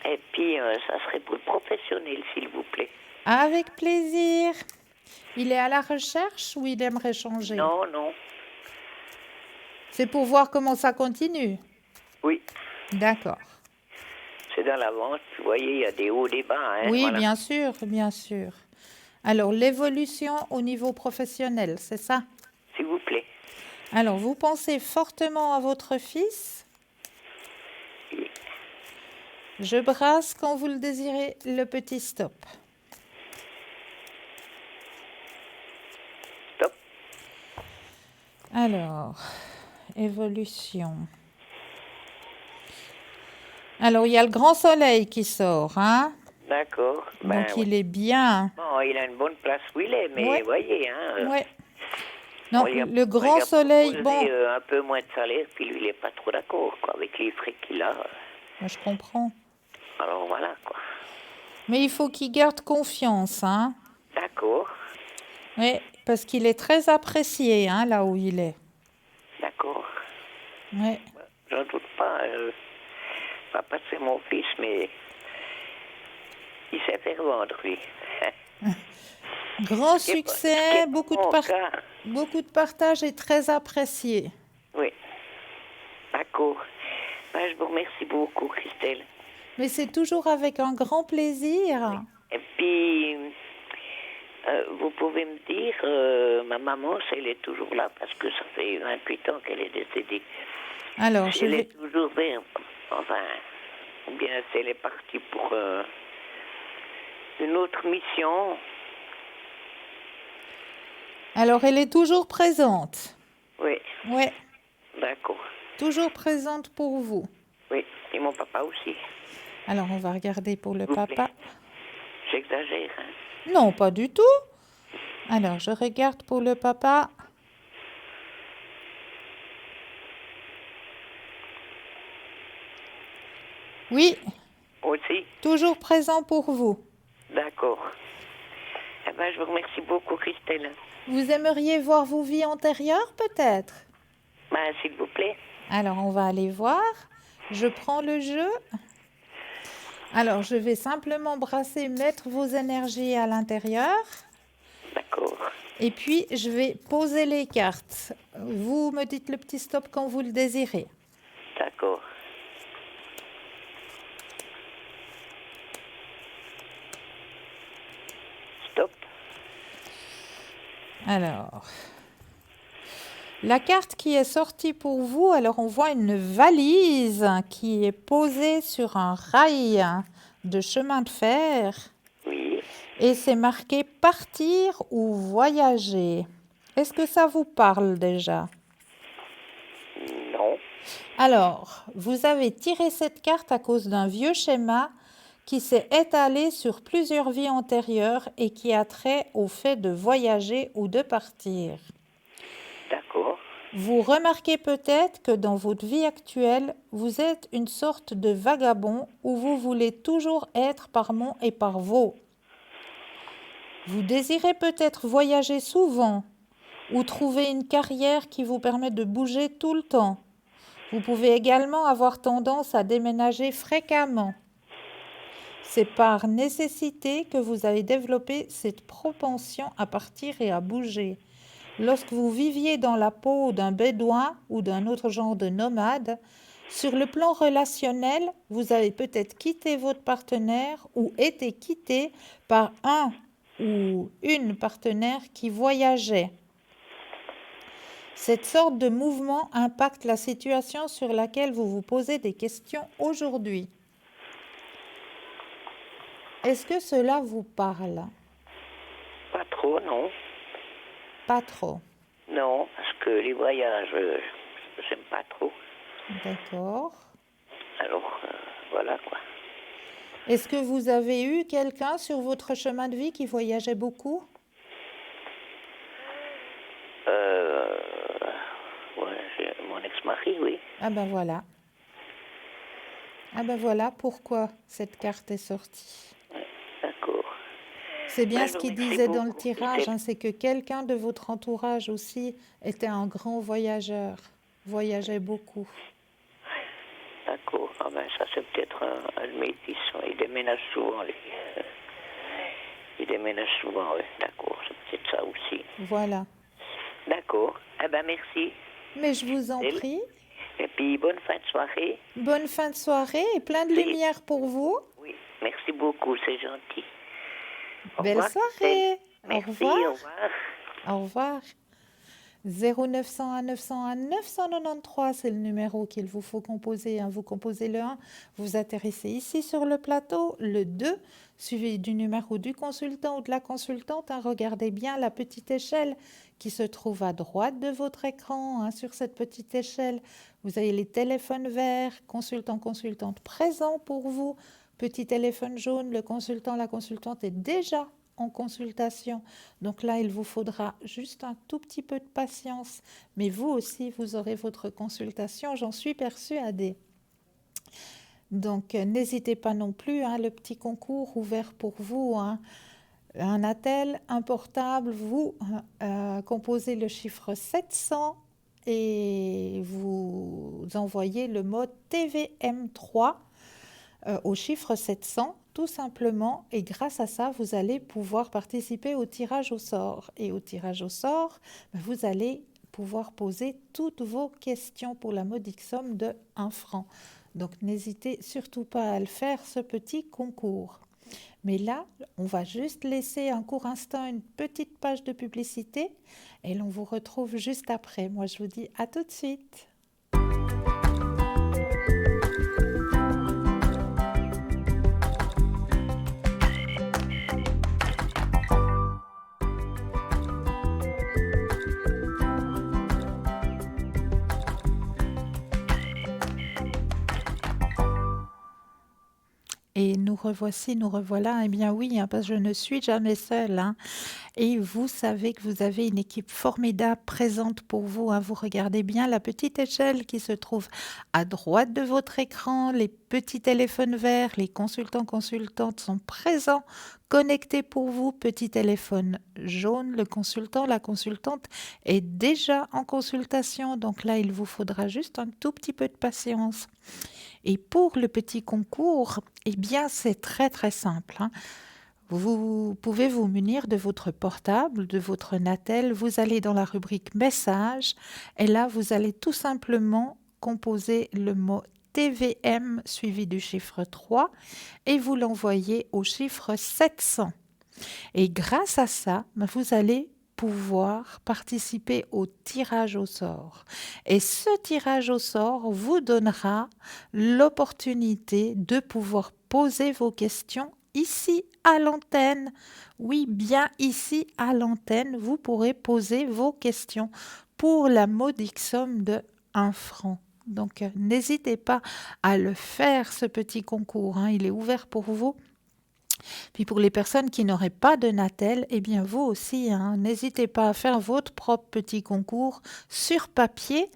Et puis, ça serait pour le professionnel, s'il vous plaît. avec plaisir. Il est à la recherche ou il aimerait changer? Non, non. C'est pour voir comment ça continue. Oui, D'accord. c'est dans la vente. Vous voyez, il y a des hauts, des bas. Hein, Oui, voilà. bien sûr, bien sûr. Alors, l'évolution au niveau professionnel, c'est ça? S'il vous plaît. Alors, vous pensez fortement à votre fils? Oui. Je brasse quand vous le désirez le petit stop. Stop. Alors, évolution. Alors, il y a le grand soleil qui sort, hein? D'accord. Ben, Donc, il est bien. bon, il a une bonne place où il est, mais Ouais. vous voyez, hein. Ouais. Non, on lui a- le on grand lui a soleil, proposé, bon, un peu moins de salaire, puis lui, il n'est pas trop d'accord, quoi, avec les frais qu'il a. moi, je comprends. Alors, voilà, quoi. Mais il faut qu'il garde confiance, hein? D'accord. D'accord. Oui, parce qu'il est très apprécié, hein, là où il est. D'accord. Oui. J'en doute pas. Papa, c'est mon fils, mais il sait faire vendre, lui. Grand Ce qui est succès, pas mon cas. beaucoup de partage et très apprécié. Oui. D'accord. Ben, je vous remercie beaucoup, Christelle. Mais c'est toujours avec un grand plaisir. Et puis, vous pouvez me dire, ma maman, si elle est toujours là, parce que ça fait 28 ans qu'elle est décédée. Alors, Si je elle vais... est toujours bien, enfin, ou bien si elle est partie pour une autre mission. Alors, elle est toujours présente. Oui, Oui, d'accord. toujours présente pour vous. Oui, et mon papa aussi, Alors, on va regarder pour le s'il vous plaît. papa. J'exagère, hein. Non, pas du tout. Alors, je regarde pour le papa. Oui, Aussi, toujours présent pour vous. d'accord. Eh ben, je vous remercie beaucoup, Christelle. Vous aimeriez voir vos vies antérieures, peut-être? Ben, s'il vous plaît. Alors, on va aller voir. Je prends le jeu. Alors, je vais simplement brasser, mettre vos énergies à l'intérieur. D'accord. Et puis, je vais poser les cartes. Vous me dites le petit stop quand vous le désirez. D'accord. Stop. Alors, la carte qui est sortie pour vous, alors on voit une valise qui est posée sur un rail de chemin de fer Oui. et c'est marqué partir ou voyager. Est-ce que ça vous parle déjà? Non. Alors, vous avez tiré cette carte à cause d'un vieux schéma qui s'est étalé sur plusieurs vies antérieures et qui a trait au fait de voyager ou de partir. D'accord. Vous remarquez peut-être que dans votre vie actuelle, vous êtes une sorte de vagabond où vous voulez toujours être par mon et par vos. Vous désirez peut-être voyager souvent ou trouver une carrière qui vous permet de bouger tout le temps. Vous pouvez également avoir tendance à déménager fréquemment. C'est par nécessité que vous avez développé cette propension à partir et à bouger. Lorsque vous viviez dans la peau d'un bédouin ou d'un autre genre de nomade, sur le plan relationnel, vous avez peut-être quitté votre partenaire ou été quitté par un ou une partenaire qui voyageait. Cette sorte de mouvement impacte la situation sur laquelle vous vous posez des questions aujourd'hui. Est-ce que cela vous parle? Pas trop, non. Pas trop. Non, parce que les voyages, j'aime pas trop. D'accord. Alors, voilà quoi. Est-ce que vous avez eu quelqu'un sur votre chemin de vie qui voyageait beaucoup? Ouais, j'ai mon ex-mari, oui. Ah ben voilà. Ah ben voilà pourquoi cette carte est sortie. Ouais, d'accord. C'est bien Ben, ce je vous qu'il remercie disait dans le beaucoup, tirage, Christelle. hein, c'est que quelqu'un de votre entourage aussi était un grand voyageur, voyageait beaucoup. D'accord. Ah ben, ça, c'est peut-être un de mes fils. Ouais. Il déménage souvent, lui. Il déménage souvent, oui. D'accord. C'est peut-être ça aussi. Voilà. D'accord. Eh ben, merci. Mais je vous en Christelle. prie, Et puis, bonne fin de soirée. bonne fin de soirée et plein de Merci. lumière pour vous. Oui, merci beaucoup, c'est gentil. Au Belle revoir, Christelle. soirée. Au Merci, revoir. au revoir. Au revoir. 0901 901 993, c'est le numéro qu'il vous faut composer, hein. Vous composez le 1, vous atterrissez ici sur le plateau, le 2, suivi du numéro du consultant ou de la consultante, hein. Regardez bien la petite échelle qui se trouve à droite de votre écran, hein. Sur cette petite échelle, vous avez les téléphones verts, consultant, consultante présent pour vous, petit téléphone jaune, le consultant, la consultante est déjà en consultation. Donc là, il vous faudra juste un tout petit peu de patience. Mais vous aussi, vous aurez votre consultation, j'en suis persuadée. Donc, n'hésitez pas non plus, hein, le petit concours ouvert pour vous, hein. Un attel, un portable, vous composez le chiffre 700 et vous envoyez le mot TVM3 au chiffre 700, tout simplement, et grâce à ça, vous allez pouvoir participer au tirage au sort. Et au tirage au sort, vous allez pouvoir poser toutes vos questions pour la modique somme de 1 franc. Donc n'hésitez surtout pas à le faire, ce petit concours. Mais là, on va juste laisser un court instant une petite page de publicité et l'on vous retrouve juste après. Moi, je vous dis à tout de suite. Et nous revoici, nous revoilà. Eh bien oui, parce que je ne suis jamais seule. Et vous savez que vous avez une équipe formidable présente pour vous. Vous regardez bien la petite échelle qui se trouve à droite de votre écran. Les petits téléphones verts, les consultants, consultantes sont présents, connectés pour vous. Petit téléphone jaune, le consultant, la consultante est déjà en consultation. Donc là, il vous faudra juste un tout petit peu de patience. Et pour le petit concours, eh bien, c'est très très simple. Vous pouvez vous munir de votre portable, de votre Natel. Vous allez dans la rubrique Messages et là, vous allez tout simplement composer le mot TVM suivi du chiffre 3 et vous l'envoyez au chiffre 700. Et grâce à ça, vous allez pouvoir participer au tirage au sort. Et ce tirage au sort vous donnera l'opportunité de pouvoir poser vos questions ici à l'antenne. Oui, bien ici à l'antenne, vous pourrez poser vos questions pour la modique somme de 1 franc. Donc, n'hésitez pas à le faire, ce petit concours. Il est ouvert pour vous. Puis pour les personnes qui n'auraient pas de Natel, eh bien vous aussi, n'hésitez pas à faire votre propre petit concours sur papier.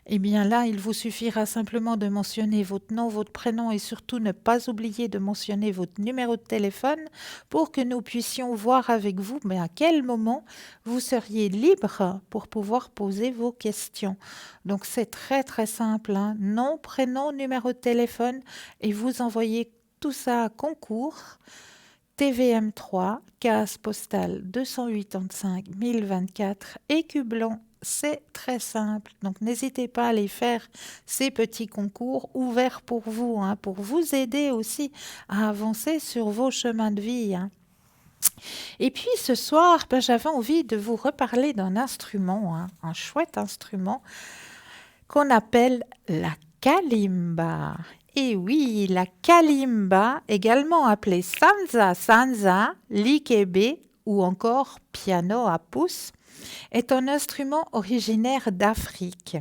Eh bien là, il vous suffira simplement de mentionner votre nom, votre prénom et surtout ne pas oublier de mentionner votre numéro de téléphone pour que nous puissions voir avec vous mais à quel moment vous seriez libre pour pouvoir poser vos questions. Donc c'est très très simple, nom, prénom, numéro de téléphone et vous envoyez tout ça à concours. TVM3, case postale 285 024, Écu Blanc, c'est très simple. Donc n'hésitez pas à aller faire ces petits concours ouverts pour vous aider aussi à avancer sur vos chemins de vie. Et puis ce soir, j'avais envie de vous reparler d'un instrument, un chouette instrument qu'on appelle la kalimba. Et oui, la kalimba, également appelée sanza, likebe ou encore piano à pouce, est un instrument originaire d'Afrique.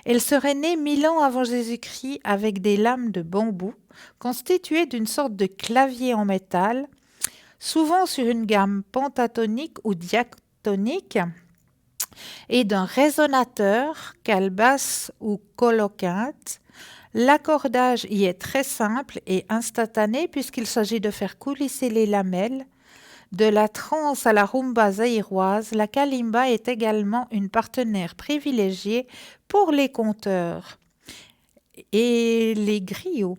Elle serait née 1000 ans avant Jésus-Christ avec des lames de bambou constituées d'une sorte de clavier en métal, souvent sur une gamme pentatonique ou diatonique, et d'un résonateur, calebasse ou coloquinte. L'accordage y est très simple et instantané puisqu'il s'agit de faire coulisser les lamelles. De la trance à la rumba zaïroise, la kalimba est également une partenaire privilégiée pour les conteurs et les griots.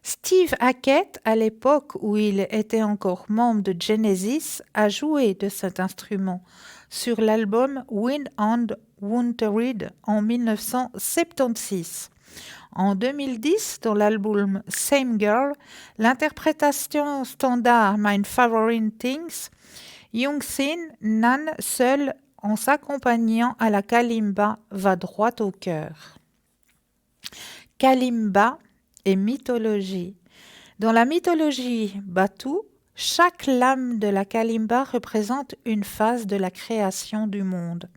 Steve Hackett, à l'époque où il était encore membre de Genesis, a joué de cet instrument sur l'album Wind and Wanted en 1976. En 2010, dans l'album Same Girl, l'interprétation standard My Favorite Things, Youngsin Nan seul en s'accompagnant à la kalimba va droit au cœur. Kalimba et mythologie. Dans la mythologie Batu, chaque lame de la kalimba représente une phase de la création du monde.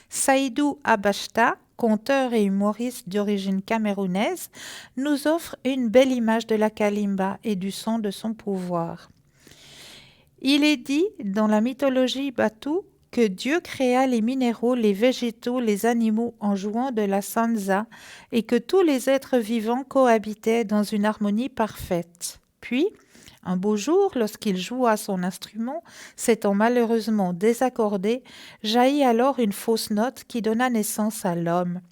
Saïdou Abashta, conteur et humoriste d'origine camerounaise, nous offre une belle image de la kalimba et du son de son pouvoir. Il est dit dans la mythologie Batu que Dieu créa les minéraux, les végétaux, les animaux en jouant de la sanza et que tous les êtres vivants cohabitaient dans une harmonie parfaite. Puis, un beau jour, lorsqu'il joua son instrument, s'étant malheureusement désaccordé, jaillit alors une fausse note qui donna naissance à l'homme.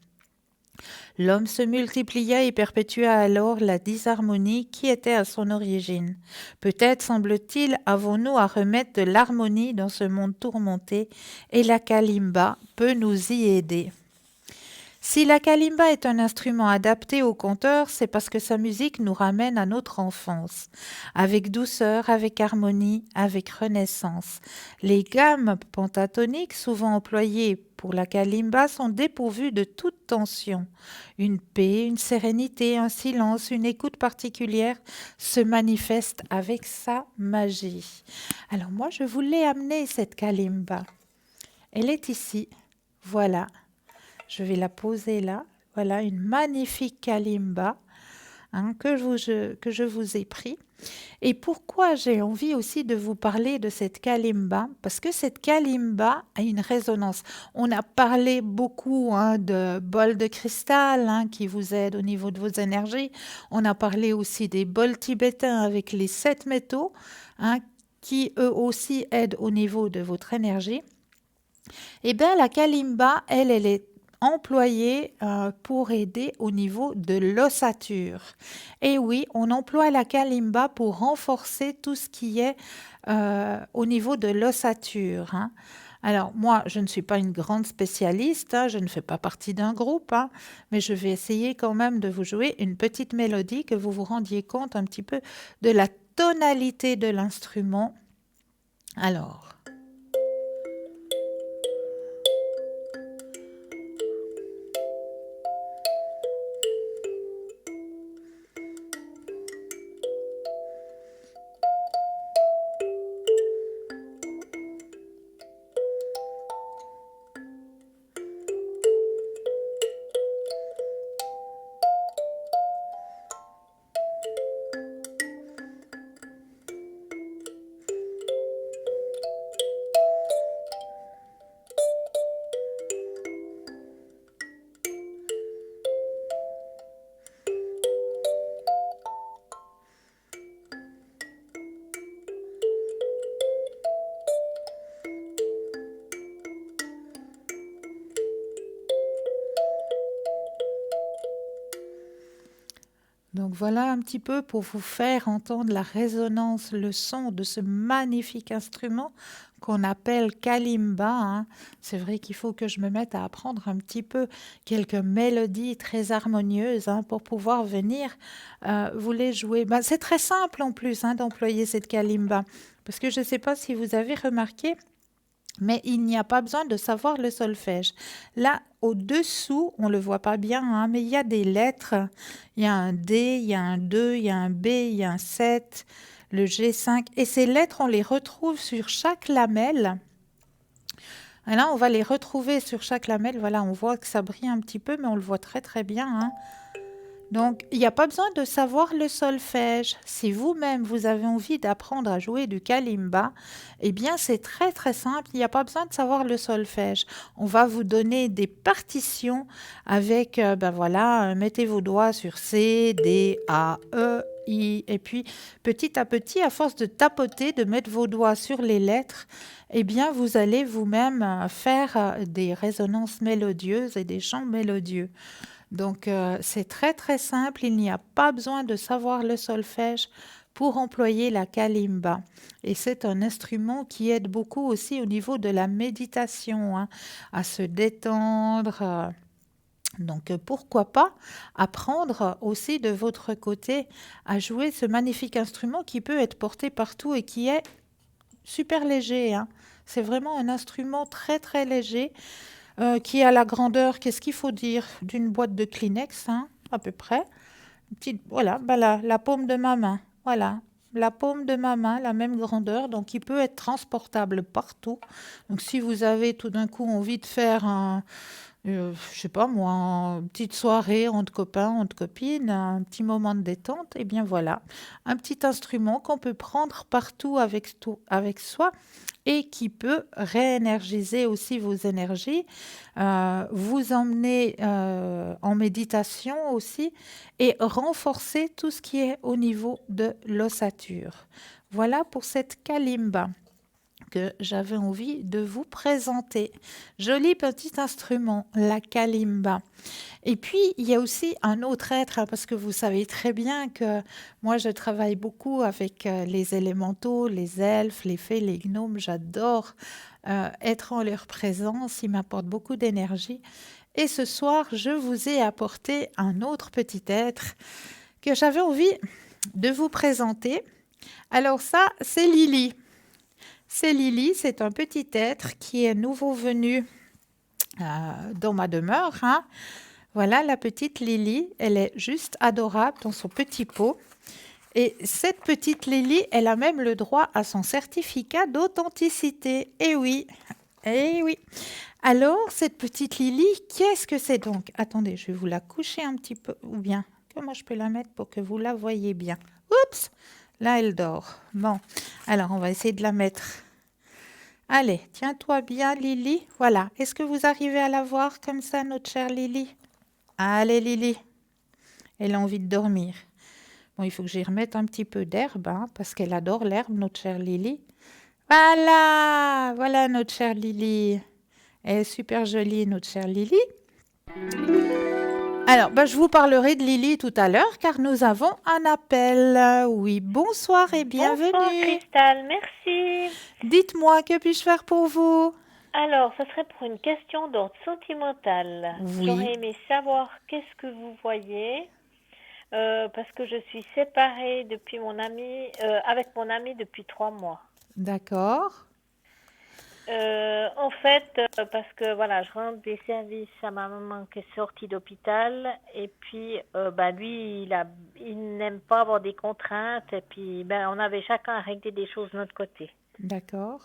L'homme se multiplia et perpétua alors la disharmonie qui était à son origine. Peut-être, semble-t-il, avons-nous à remettre de l'harmonie dans ce monde tourmenté, et la kalimba peut nous y aider. Si la kalimba est un instrument adapté au conteur, c'est parce que sa musique nous ramène à notre enfance, avec douceur, avec harmonie, avec renaissance. Les gammes pentatoniques, souvent employées pour la kalimba, sont dépourvues de toute tension. Une paix, une sérénité, un silence, une écoute particulière se manifestent avec sa magie. Alors moi, je voulais amener cette kalimba. Elle est ici, voilà. Je vais la poser là. Voilà une magnifique kalimba que je vous ai pris. Et pourquoi j'ai envie aussi de vous parler de cette kalimba? Parce que cette kalimba a une résonance. On a parlé beaucoup de bols de cristal qui vous aident au niveau de vos énergies. On a parlé aussi des bols tibétains avec les 7 métaux qui eux aussi aident au niveau de votre énergie. Eh bien, la kalimba, elle est employée pour aider au niveau de l'ossature. Et oui, on emploie la kalimba pour renforcer tout ce qui est au niveau de l'ossature. Alors moi, je ne suis pas une grande spécialiste, je ne fais pas partie d'un groupe, mais je vais essayer quand même de vous jouer une petite mélodie, que vous vous rendiez compte un petit peu de la tonalité de l'instrument. Alors... Donc voilà un petit peu pour vous faire entendre la résonance, le son de ce magnifique instrument qu'on appelle kalimba. C'est vrai qu'il faut que je me mette à apprendre un petit peu quelques mélodies très harmonieuses pour pouvoir venir vous les jouer. C'est très simple en plus d'employer cette kalimba, parce que je ne sais pas si vous avez remarqué, mais il n'y a pas besoin de savoir le solfège. Là, au-dessous, on ne le voit pas bien, mais il y a des lettres. Il y a un D, il y a un 2, il y a un B, il y a un 7, le G5. Et ces lettres, on les retrouve sur chaque lamelle. Et là, on va les retrouver sur chaque lamelle. Voilà, on voit que ça brille un petit peu, mais on le voit très très bien. Donc, il n'y a pas besoin de savoir le solfège. Si vous-même, vous avez envie d'apprendre à jouer du kalimba, eh bien, c'est très, très simple. Il n'y a pas besoin de savoir le solfège. On va vous donner des partitions avec, mettez vos doigts sur C, D, A, E, I. Et puis, petit à petit, à force de tapoter, de mettre vos doigts sur les lettres, eh bien, vous allez vous-même faire des résonances mélodieuses et des chants mélodieux. Donc, c'est très très simple, il n'y a pas besoin de savoir le solfège pour employer la kalimba. Et c'est un instrument qui aide beaucoup aussi au niveau de la méditation, à se détendre. Donc, pourquoi pas apprendre aussi de votre côté à jouer ce magnifique instrument qui peut être porté partout et qui est super léger. C'est vraiment un instrument très très léger. Qui a la grandeur, qu'est-ce qu'il faut dire, d'une boîte de Kleenex, à peu près. Voilà, la paume de ma main. Voilà, la paume de ma main, la même grandeur. Donc, il peut être transportable partout. Donc, si vous avez tout d'un coup envie de faire Je sais pas moi, une petite soirée entre copains, entre copines, un petit moment de détente, et bien voilà, un petit instrument qu'on peut prendre partout avec soi et qui peut réénergiser aussi vos énergies, vous emmener en méditation aussi et renforcer tout ce qui est au niveau de l'ossature. Voilà pour cette kalimba que j'avais envie de vous présenter. Joli petit instrument, la kalimba. Et puis, il y a aussi un autre être, hein, parce que vous savez très bien que moi, je travaille beaucoup avec les élémentaux, les elfes, les fées, les gnomes. J'adore être en leur présence. Ils m'apportent beaucoup d'énergie. Et ce soir, je vous ai apporté un autre petit être que j'avais envie de vous présenter. Alors ça, c'est Lily. C'est Lily, c'est un petit être qui est nouveau venu dans ma demeure, hein. Voilà la petite Lily, elle est juste adorable dans son petit pot. Et cette petite Lily, elle a même le droit à son certificat d'authenticité. Eh oui, eh oui. Alors, cette petite Lily, qu'est-ce que c'est donc? Attendez, je vais vous la coucher un petit peu, ou bien, comment je peux la mettre pour que vous la voyez bien? Oups, là, elle dort. Bon, alors on va essayer de la mettre. Allez, tiens-toi bien, Lily. Voilà. Est-ce que vous arrivez à la voir comme ça, notre chère Lily? Allez, Lily. Elle a envie de dormir. Bon, il faut que j'y remette un petit peu d'herbe, hein, parce qu'elle adore l'herbe, notre chère Lily. Voilà, voilà notre chère Lily. Elle est super jolie, notre chère Lily. Alors, je vous parlerai de Lily tout à l'heure, car nous avons un appel. Oui, bonsoir et Bonsoir bienvenue. Cristal, merci. Dites-moi, que puis-je faire pour vous? Alors, ce serait pour une question d'ordre sentimental. Oui. J'aurais aimé savoir qu'est-ce que vous voyez, parce que je suis séparée depuis avec mon ami depuis 3 mois. D'accord. En fait, parce que voilà, je rends des services à ma maman qui est sortie d'hôpital, et puis lui, il n'aime pas avoir des contraintes, et puis on avait chacun à régler des choses de notre côté. D'accord.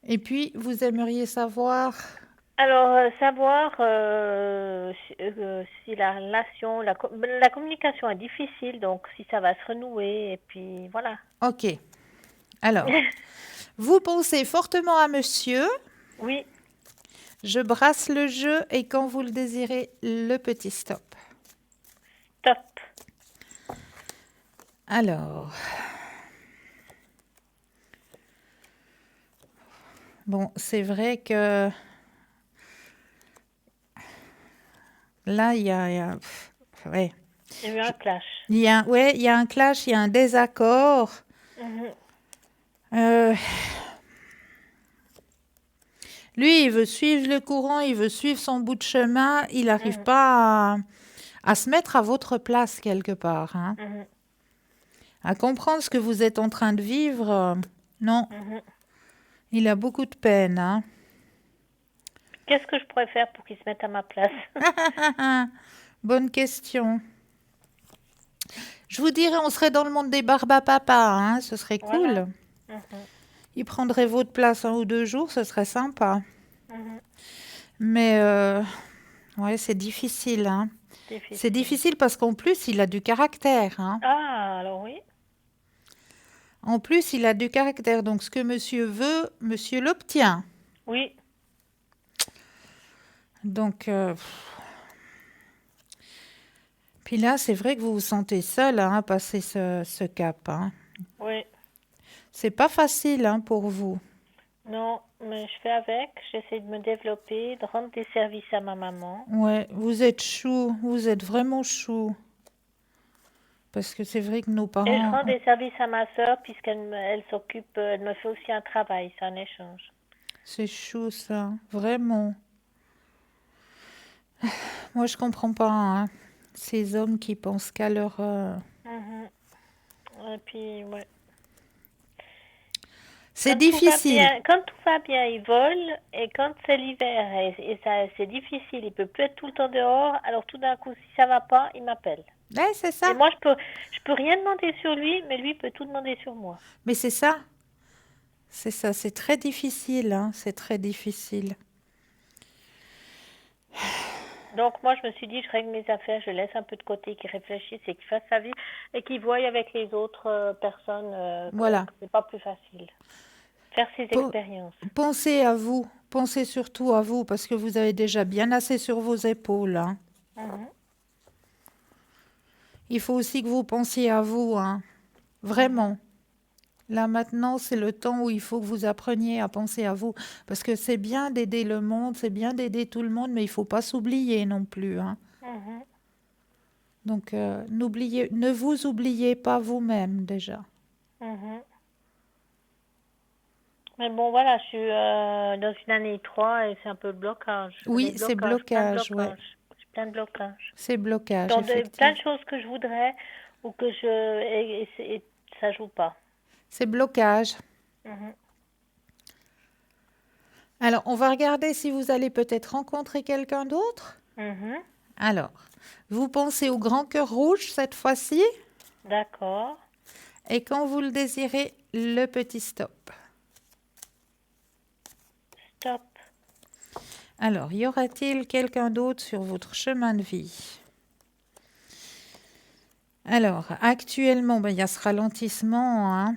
Et puis, vous aimeriez savoir... Alors, savoir si la relation, la communication est difficile, donc si ça va se renouer, et puis voilà. Ok. Alors, vous pensez fortement à monsieur. Oui, Je brasse le jeu et quand vous le désirez, le petit stop. top. Alors... Bon, c'est vrai que... Là, il y a ouais. Il y a eu un clash. Il y a un clash, il y a un désaccord. Mhm. Lui, il veut suivre le courant, il veut suivre son bout de chemin. Il n'arrive pas à se mettre à votre place quelque part, hein. Mhm. À comprendre ce que vous êtes en train de vivre. Non, Mhm. il a beaucoup de peine, hein. Qu'est-ce que je pourrais faire pour qu'il se mette à ma place? Bonne question. Je vous dirais, on serait dans le monde des barbapapas, hein, ce serait cool. Voilà. Mhm. Il prendrait votre place 1 ou 2 jours, ce serait sympa. Mhm. Mais ouais, c'est difficile, hein. Difficile. C'est difficile parce qu'en plus, il a du caractère, hein. Ah, alors oui. En plus, il a du caractère. Donc, ce que monsieur veut, monsieur l'obtient. Oui. Donc, puis là, c'est vrai que vous vous sentez seul, hein, à passer ce cap, hein. Oui. C'est pas facile, hein, pour vous. Non, mais je fais avec. J'essaie de me développer, de rendre des services à ma maman. Ouais, vous êtes chou, vous êtes vraiment chou. Parce que c'est vrai que nos Et je parents... rends des services à ma sœur elle s'occupe, elle me fait aussi un travail, c'est un échange. C'est chou, ça, vraiment. Moi, je comprends pas, hein, ces hommes qui pensent qu'à leur... Mhm. Et puis, ouais. C'est Quand tout va difficile. bien, quand tout va bien, il vole, et quand c'est l'hiver et ça, c'est difficile, il peut plus être tout le temps dehors, alors tout d'un coup, si ça va pas, il m'appelle. Ouais, c'est ça. Et moi, je peux rien demander sur lui, mais lui peut tout demander sur moi. Mais c'est ça. C'est ça, c'est très difficile, hein, c'est très difficile. Donc moi, je me suis dit, je règle mes affaires, je laisse un peu de côté, qu'il réfléchisse et qu'il fasse sa vie et qu'il voie avec les autres personnes Voilà. que c'est pas plus facile. Faire ses Pen- expériences. Pensez à vous. Pensez surtout à vous parce que vous avez déjà bien assez sur vos épaules, hein. Mhm. Il faut aussi que vous pensiez à vous, hein. Vraiment. Là maintenant, c'est le temps où il faut que vous appreniez à penser à vous. Parce que c'est bien d'aider le monde, c'est bien d'aider tout le monde, mais il faut pas s'oublier non plus, hein. Mhm. Donc, ne vous oubliez pas vous-même déjà. Mhm. Mais bon, voilà, je suis dans une année 3 et c'est un peu le blocage. Oui, Les c'est blocages, plein de blocage, ouais. blocages. J'ai plein de blocages. C'est blocage, Dans plein de effectivement. choses que je voudrais ou que et ça joue pas. C'est blocage. Mhm. Alors, on va regarder si vous allez peut-être rencontrer quelqu'un d'autre. Mhm. Alors, vous pensez au grand cœur rouge cette fois-ci D'accord. et quand vous le désirez, le petit stop. Stop. Alors, y aura-t-il quelqu'un d'autre sur votre chemin de vie? Alors, actuellement, il y a ce ralentissement, hein.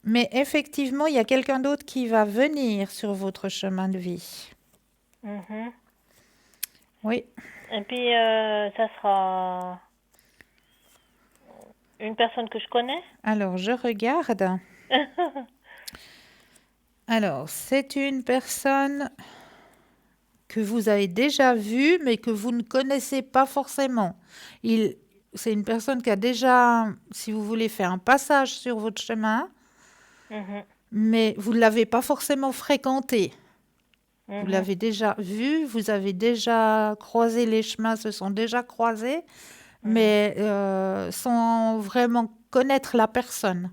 Mais effectivement, il y a quelqu'un d'autre qui va venir sur votre chemin de vie. Mhm. Oui. Et puis, ça sera une personne que je connais. Alors, je regarde. Alors, c'est une personne que vous avez déjà vue, mais que vous ne connaissez pas forcément. C'est une personne qui a déjà, si vous voulez, fait un passage sur votre chemin, Mhm. mais vous ne l'avez pas forcément fréquenté. Vous Mhm. l'avez déjà vu, vous avez déjà croisé les chemins, se sont déjà croisés, mais sans vraiment connaître la personne.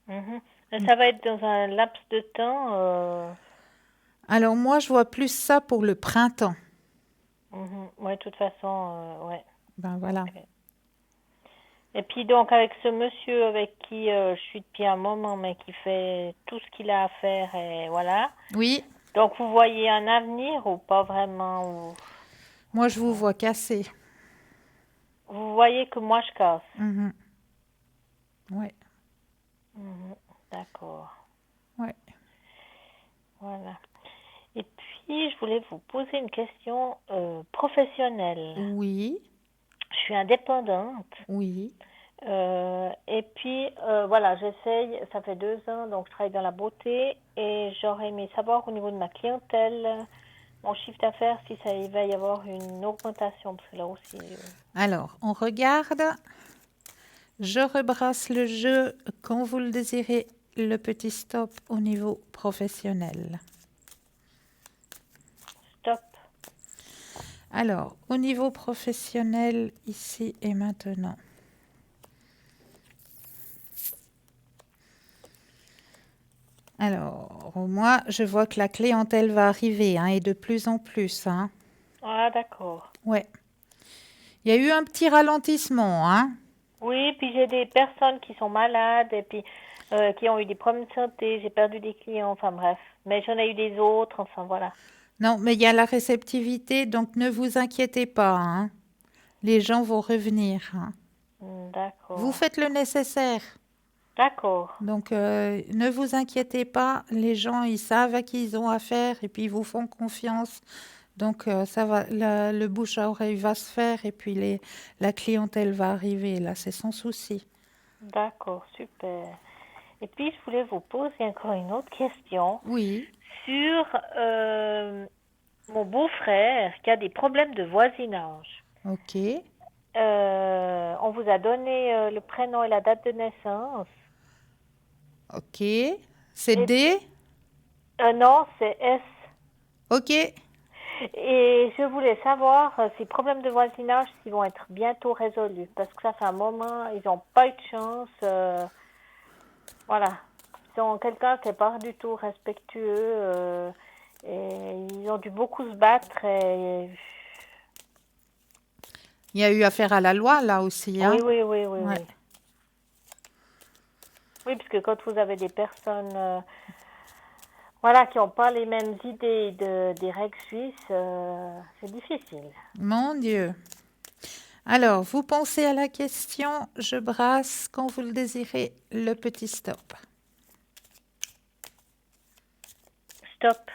Mhm. Et ça va être dans un laps de temps. Alors moi, je vois plus ça pour le printemps. Ouais, de toute façon, ouais. Ben voilà. Ok. Et puis donc avec ce monsieur avec qui je suis depuis un moment, mais qui fait tout ce qu'il a à faire et voilà. Oui, Donc vous voyez un avenir ou pas vraiment moi je vous vois casser. Vous voyez que moi je casse. Mhm. Ouais, Mhm. D'accord. ouais. Voilà. Et puis je voulais vous poser une question professionnelle. Oui, Je suis indépendante. oui. Et puis, voilà, j'essaye, ça fait 2 ans, donc je travaille dans la beauté et j'aurais aimé savoir au niveau de ma clientèle, mon chiffre d'affaires, si ça il va y avoir une augmentation, parce que là aussi... Alors, on regarde. Je rebrasse le jeu quand vous le désirez, le petit stop au niveau professionnel. Stop. Alors, au niveau professionnel, ici et maintenant. Alors, moi, je vois que la clientèle va arriver, hein, et de plus en plus, hein. Ah, d'accord. Ouais. Il y a eu un petit ralentissement, hein. Oui, puis j'ai des personnes qui sont malades et puis qui ont eu des problèmes de santé, j'ai perdu des clients, enfin bref. Mais j'en ai eu des autres, enfin voilà. Non, mais il y a la réceptivité, donc ne vous inquiétez pas, hein. Les gens vont revenir, hein. Vous D'accord. faites le nécessaire. D'accord. Donc, ne vous inquiétez pas, les gens, ils savent à qui ils ont affaire et puis ils vous font confiance. Donc, ça va, le bouche à oreille va se faire et puis la clientèle va arriver. Là, c'est sans souci. D'accord, super. Et puis, je voulais vous poser encore une autre question Oui, sur mon beau-frère qui a des problèmes de voisinage. ok, On vous a donné le prénom et la date de naissance. ok. C'est Et D, non, c'est S. ok. Et je voulais savoir ces problèmes de voisinage s'ils vont être bientôt résolus. Parce que ça fait un moment, ils n'ont pas eu de chance. Voilà. Ils ont quelqu'un qui n'est pas du tout respectueux. Et ils ont dû beaucoup se battre. Et... Il y a eu affaire à la loi, là aussi, hein. Oui. Ouais. Oui, parce que quand vous avez des personnes... voilà, qui n'ont pas les mêmes idées des règles suisses, c'est difficile. Mon Dieu. Alors, vous pensez à la question, je brasse quand vous le désirez, le petit stop. Stop.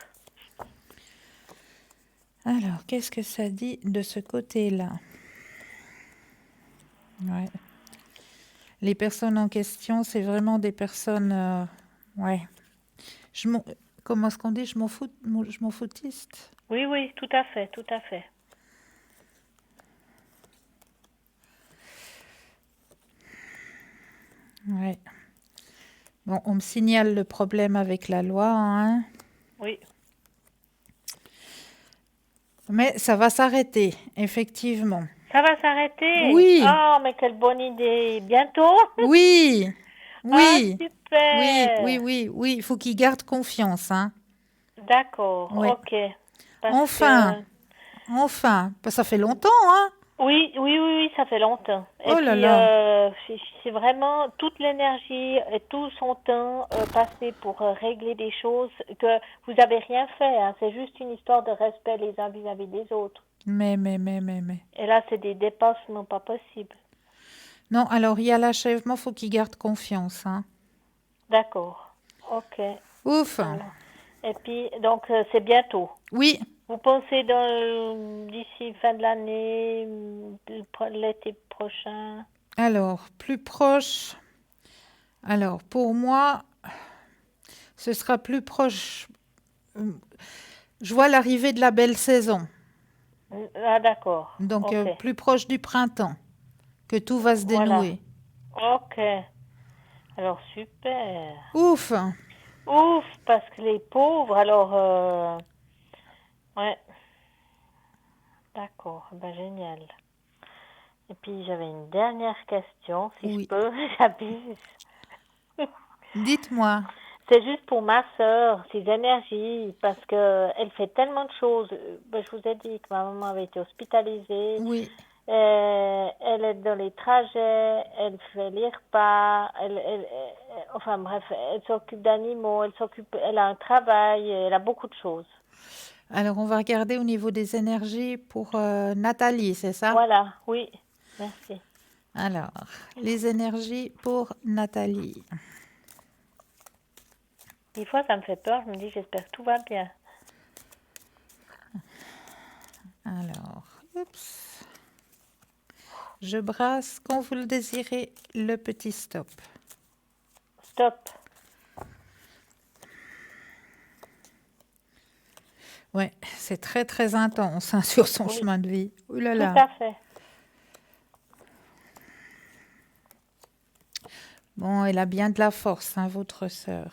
Alors, qu'est-ce que ça dit de ce côté-là? Ouais. Les personnes en question, c'est vraiment des personnes... ouais. Comment est-ce qu'on dit? Je m'en foutiste. Oui, oui, tout à fait, tout à fait. Ouais. Bon, on me signale le problème avec la loi, hein. Oui. Mais ça va s'arrêter, effectivement. Ça va s'arrêter? Oui. Oh, mais quelle bonne idée. Bientôt? Oui, Ah, oui, super. oui. Il faut qu'il garde confiance, hein. D'accord, Oui. ok. Parce Enfin, ça fait longtemps, hein. Oui, ça fait longtemps. Et Oh là puis, là. c'est vraiment toute l'énergie et tout son temps passé pour régler des choses que vous avez rien fait, hein. C'est juste une histoire de respect les uns vis-à-vis des autres. Mais. Et là, c'est des dépassements pas possibles. Non, alors il y a l'achèvement, faut qu'il garde confiance, hein. D'accord, ok. Ouf. Alors, et puis, donc, c'est bientôt. Oui, Vous pensez d'ici fin de l'année, l'été prochain? alors, plus proche. Alors, pour moi, ce sera plus proche. Je vois l'arrivée de la belle saison. Ah, d'accord. Donc, Ok. plus proche du printemps, que tout va se Voilà. dénouer. Ok. Alors, super. Ouf. Ouf, parce que les pauvres, alors, ouais. D'accord, ben génial. Et puis, j'avais une dernière question, si Oui. je peux, j'abuse. Dites-moi. C'est juste pour ma sœur, ses énergies, parce que elle fait tellement de choses. Ben, je vous ai dit que ma maman avait été hospitalisée. Oui. Elle est dans les trajets, elle fait les repas, enfin bref, elle s'occupe d'animaux, elle a un travail, elle a beaucoup de choses. Alors, on va regarder au niveau des énergies pour Nathalie, c'est ça? Voilà, oui, merci. Alors, les énergies pour Nathalie. Des fois, ça me fait peur, je me dis, j'espère que tout va bien. Alors, oups. Je brasse quand vous le désirez, le petit stop. Stop. Ouais, c'est très très intense hein, sur son Oui. chemin de vie. Ouh là Tout là. à fait. Bon, elle a bien de la force, hein, votre sœur.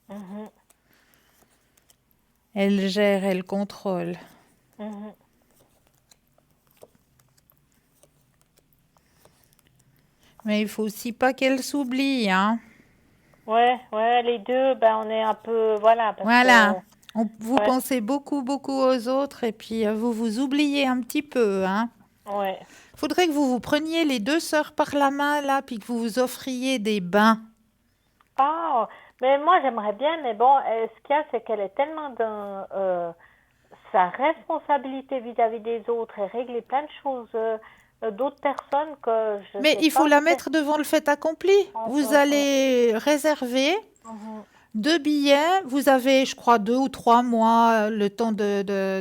Mhm, Elle gère, elle contrôle. mhm. Mais il faut aussi pas qu'elle s'oublie, hein. Ouais, les deux, ben on est un peu, voilà, parce Voilà. que, Vous ouais, pensez beaucoup aux autres et puis vous vous oubliez un petit peu, hein. ouais. Faudrait que vous vous preniez les deux sœurs par la main là, puis que vous vous offriez des bains. Ah, mais moi j'aimerais bien, mais bon, ce qu'il y a, c'est qu'elle est tellement dans sa responsabilité vis-à-vis des autres et régler plein de choses d'autres personnes que je Mais sais il faut pas la faire. mettre devant le fait accompli. Vous allez réserver Mhm, 2 billets. Vous avez, je crois, 2 ou 3 mois le temps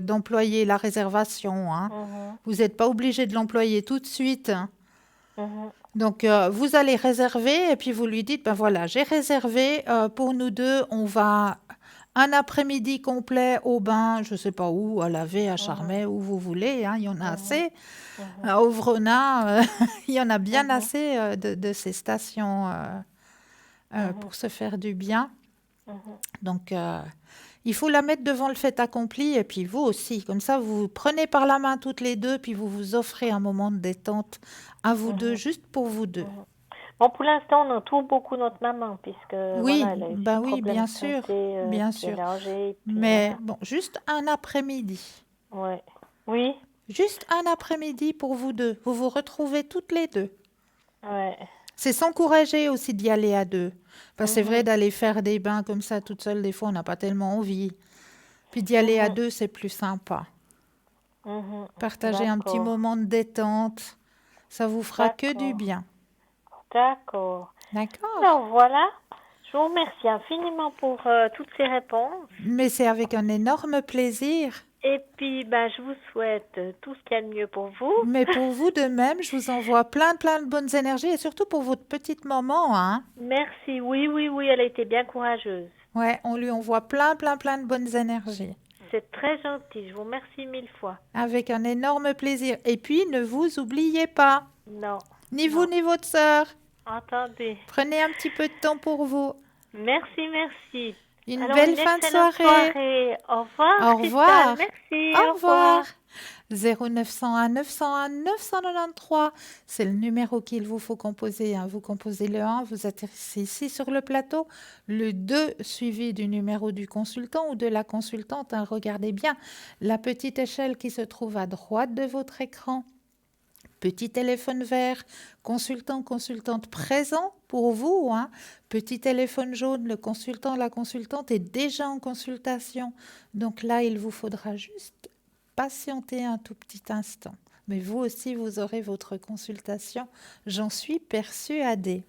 d'employer la réservation, hein. mhm, Vous n'êtes pas obligé de l'employer tout de suite, hein. mhm, Donc, vous allez réserver et puis vous lui dites, ben voilà, j'ai réservé pour nous deux, on va un après-midi complet au bain, je ne sais pas où, à Laver, à Charmey, où vous voulez, hein, il y en a assez. mhm, À Ouvrena, il y en a bien mhm, assez de ces stations pour se faire du bien. mhm. Donc, il faut la mettre devant le fait accompli et puis vous aussi. Comme ça, vous vous prenez par la main toutes les deux, puis vous vous offrez un moment de détente à vous deux, juste pour vous deux. Bon, pour l'instant, on entoure beaucoup notre maman, puisque Oui, voilà, elle a eu bah des oui, problèmes bien de sûr, santé, bien puis sûr. elle est âgée, puis Mais voilà. bon, juste un après-midi. Ouais. Oui, Juste un après-midi pour vous deux. Vous vous retrouvez toutes les deux. ouais. C'est s'encourager aussi d'y aller à deux. Parce que c'est vrai, Mhm, d'aller faire des bains comme ça toute seule, des fois, on n'a pas tellement envie. Puis d'y aller à mhm, deux, c'est plus sympa. mhm. Partager un petit D'accord, moment de détente, ça vous fera que du d'accord, bien. d'accord. D'accord? Alors voilà, je vous remercie infiniment pour toutes ces réponses. Mais c'est avec un énorme plaisir. Et puis, ben, je vous souhaite tout ce qu'il y a de mieux pour vous. Mais pour vous de même, je vous envoie plein de bonnes énergies et surtout pour votre petite maman, hein. Merci. Oui, oui, oui, elle a été bien courageuse. Ouais, on lui envoie plein de bonnes énergies. C'est très gentil. Je vous remercie mille fois. Avec un énorme plaisir. Et puis, ne vous oubliez pas, Non, ni vous non. ni votre sœur. Attendez. Prenez un petit peu de temps pour vous. Merci, merci. Une Alors, belle une fin de excellente soirée. soirée. Au revoir, Au Cristal. revoir. Merci. Au Au revoir. revoir. 0901 901 993, c'est le numéro qu'il vous faut composer, hein. Vous composez le 1, vous atterrissez ici sur le plateau, le 2 suivi du numéro du consultant ou de la consultante, hein. Regardez bien la petite échelle qui se trouve à droite de votre écran. Petit téléphone vert, consultant, consultante présent pour vous, hein. Petit téléphone jaune, le consultant, la consultante est déjà en consultation. Donc là, il vous faudra juste patienter un tout petit instant. Mais vous aussi, vous aurez votre consultation, j'en suis persuadée.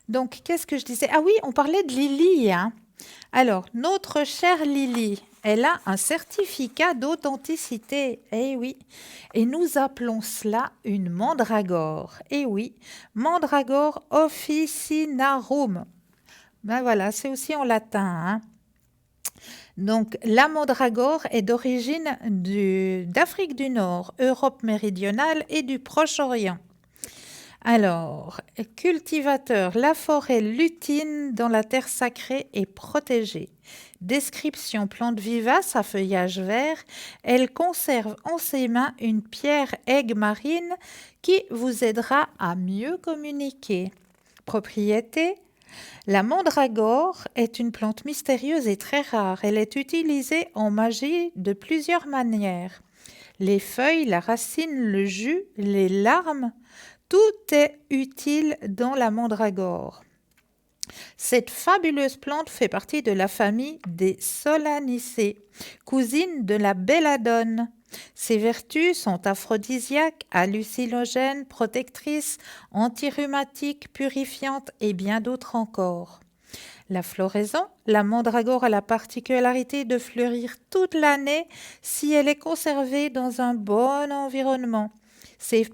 Donc, qu'est-ce que je disais? Ah oui, on parlait de Lily, hein. Alors, notre chère Lily, elle a un certificat d'authenticité. Eh oui. Et nous appelons cela une mandragore. Eh oui, mandragore officinarum. Ben voilà, c'est aussi en latin, hein. Donc, la mandragore est d'origine d'Afrique du Nord, Europe méridionale et du Proche-Orient. Alors, cultivateur, la forêt lutine dans la terre sacrée est protégée. Description plante vivace à feuillage vert, elle conserve en ses mains une pierre aigue marine qui vous aidera à mieux communiquer. Propriété, la mandragore est une plante mystérieuse et très rare. Elle est utilisée en magie de plusieurs manières. Les feuilles, la racine, le jus, les larmes, tout est utile dans la mandragore. Cette fabuleuse plante fait partie de la famille des Solanacées, cousine de la belladone. Ses vertus sont aphrodisiaques, hallucinogènes, protectrices, antirhumatiques, purifiantes et bien d'autres encore. La floraison, la mandragore a la particularité de fleurir toute l'année si elle est conservée dans un bon environnement. Ces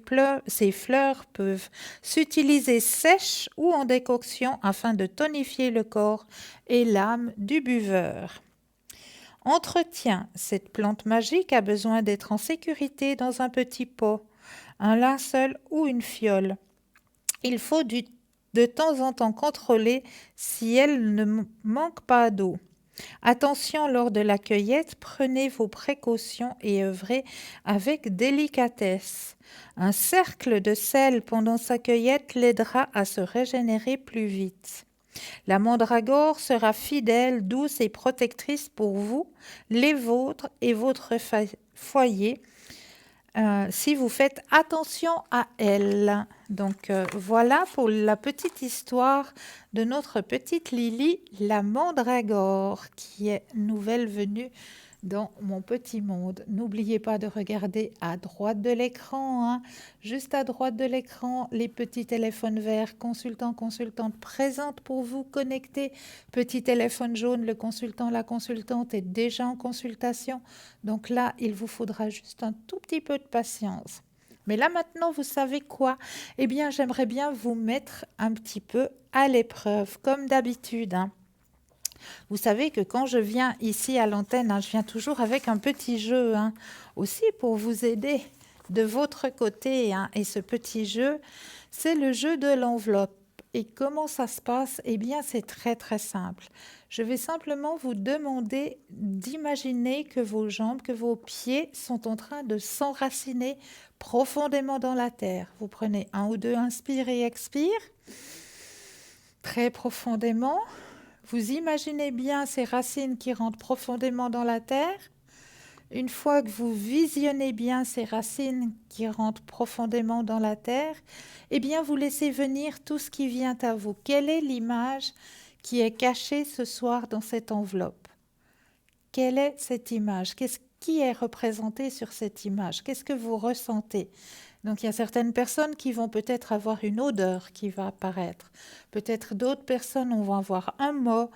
fleurs peuvent s'utiliser sèches ou en décoction afin de tonifier le corps et l'âme du buveur. Entretien, cette plante magique a besoin d'être en sécurité dans un petit pot, un linceul ou une fiole. Il faut de temps en temps contrôler si elle ne manque pas d'eau. Attention lors de la cueillette, prenez vos précautions et œuvrez avec délicatesse. Un cercle de sel pendant sa cueillette l'aidera à se régénérer plus vite. La mandragore sera fidèle, douce et protectrice pour vous, les vôtres et votre foyer si vous faites attention à elle. Donc voilà pour la petite histoire de notre petite Lily, la mandragore, qui est nouvelle venue dans mon petit monde. N'oubliez pas de regarder à droite de l'écran, hein, juste à droite de l'écran, les petits téléphones verts, consultant, consultante présente pour vous connecter. Petit téléphone jaune, le consultant, la consultante est déjà en consultation. Donc là, il vous faudra juste un tout petit peu de patience. Mais là maintenant, vous savez quoi? Eh bien, j'aimerais bien vous mettre un petit peu à l'épreuve, comme d'habitude, hein. Vous savez que quand je viens ici à l'antenne, hein, je viens toujours avec un petit jeu, hein, aussi pour vous aider de votre côté, hein. Et ce petit jeu, c'est le jeu de l'enveloppe. Et comment ça se passe? Eh bien, c'est très simple. Je vais simplement vous demander d'imaginer que vos jambes, que vos pieds sont en train de s'enraciner profondément dans la terre. Vous prenez 1 ou 2 inspire et expire très profondément. Vous imaginez bien ces racines qui rentrent profondément dans la terre une fois que vous visionnez bien ces racines qui rentrent profondément dans la terre, eh bien, vous laissez venir tout ce qui vient à vous. Quelle est l'image qui est cachée ce soir dans cette enveloppe? Quelle est cette image? Qu'est-ce qui est représenté sur cette image? Qu'est-ce que vous ressentez? Donc, il y a certaines personnes qui vont peut-être avoir une odeur qui va apparaître. Peut-être d'autres personnes vont avoir un mot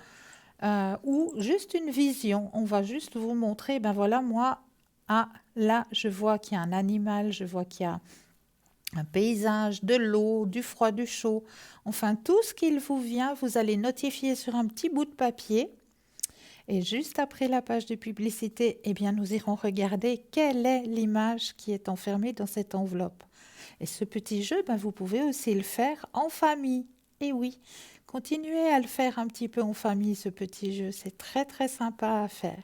ou juste une vision. On va juste vous montrer, ben voilà, moi, là, je vois qu'il y a un animal, je vois qu'il y a un paysage, de l'eau, du froid, du chaud. Enfin, tout ce qu'il vous vient, vous allez notifier sur un petit bout de papier. Et juste après la page de publicité, eh bien, nous irons regarder quelle est l'image qui est enfermée dans cette enveloppe. Et ce petit jeu, ben, vous pouvez aussi le faire en famille. Et oui, continuez à le faire un petit peu en famille, ce petit jeu. C'est très, très sympa à faire.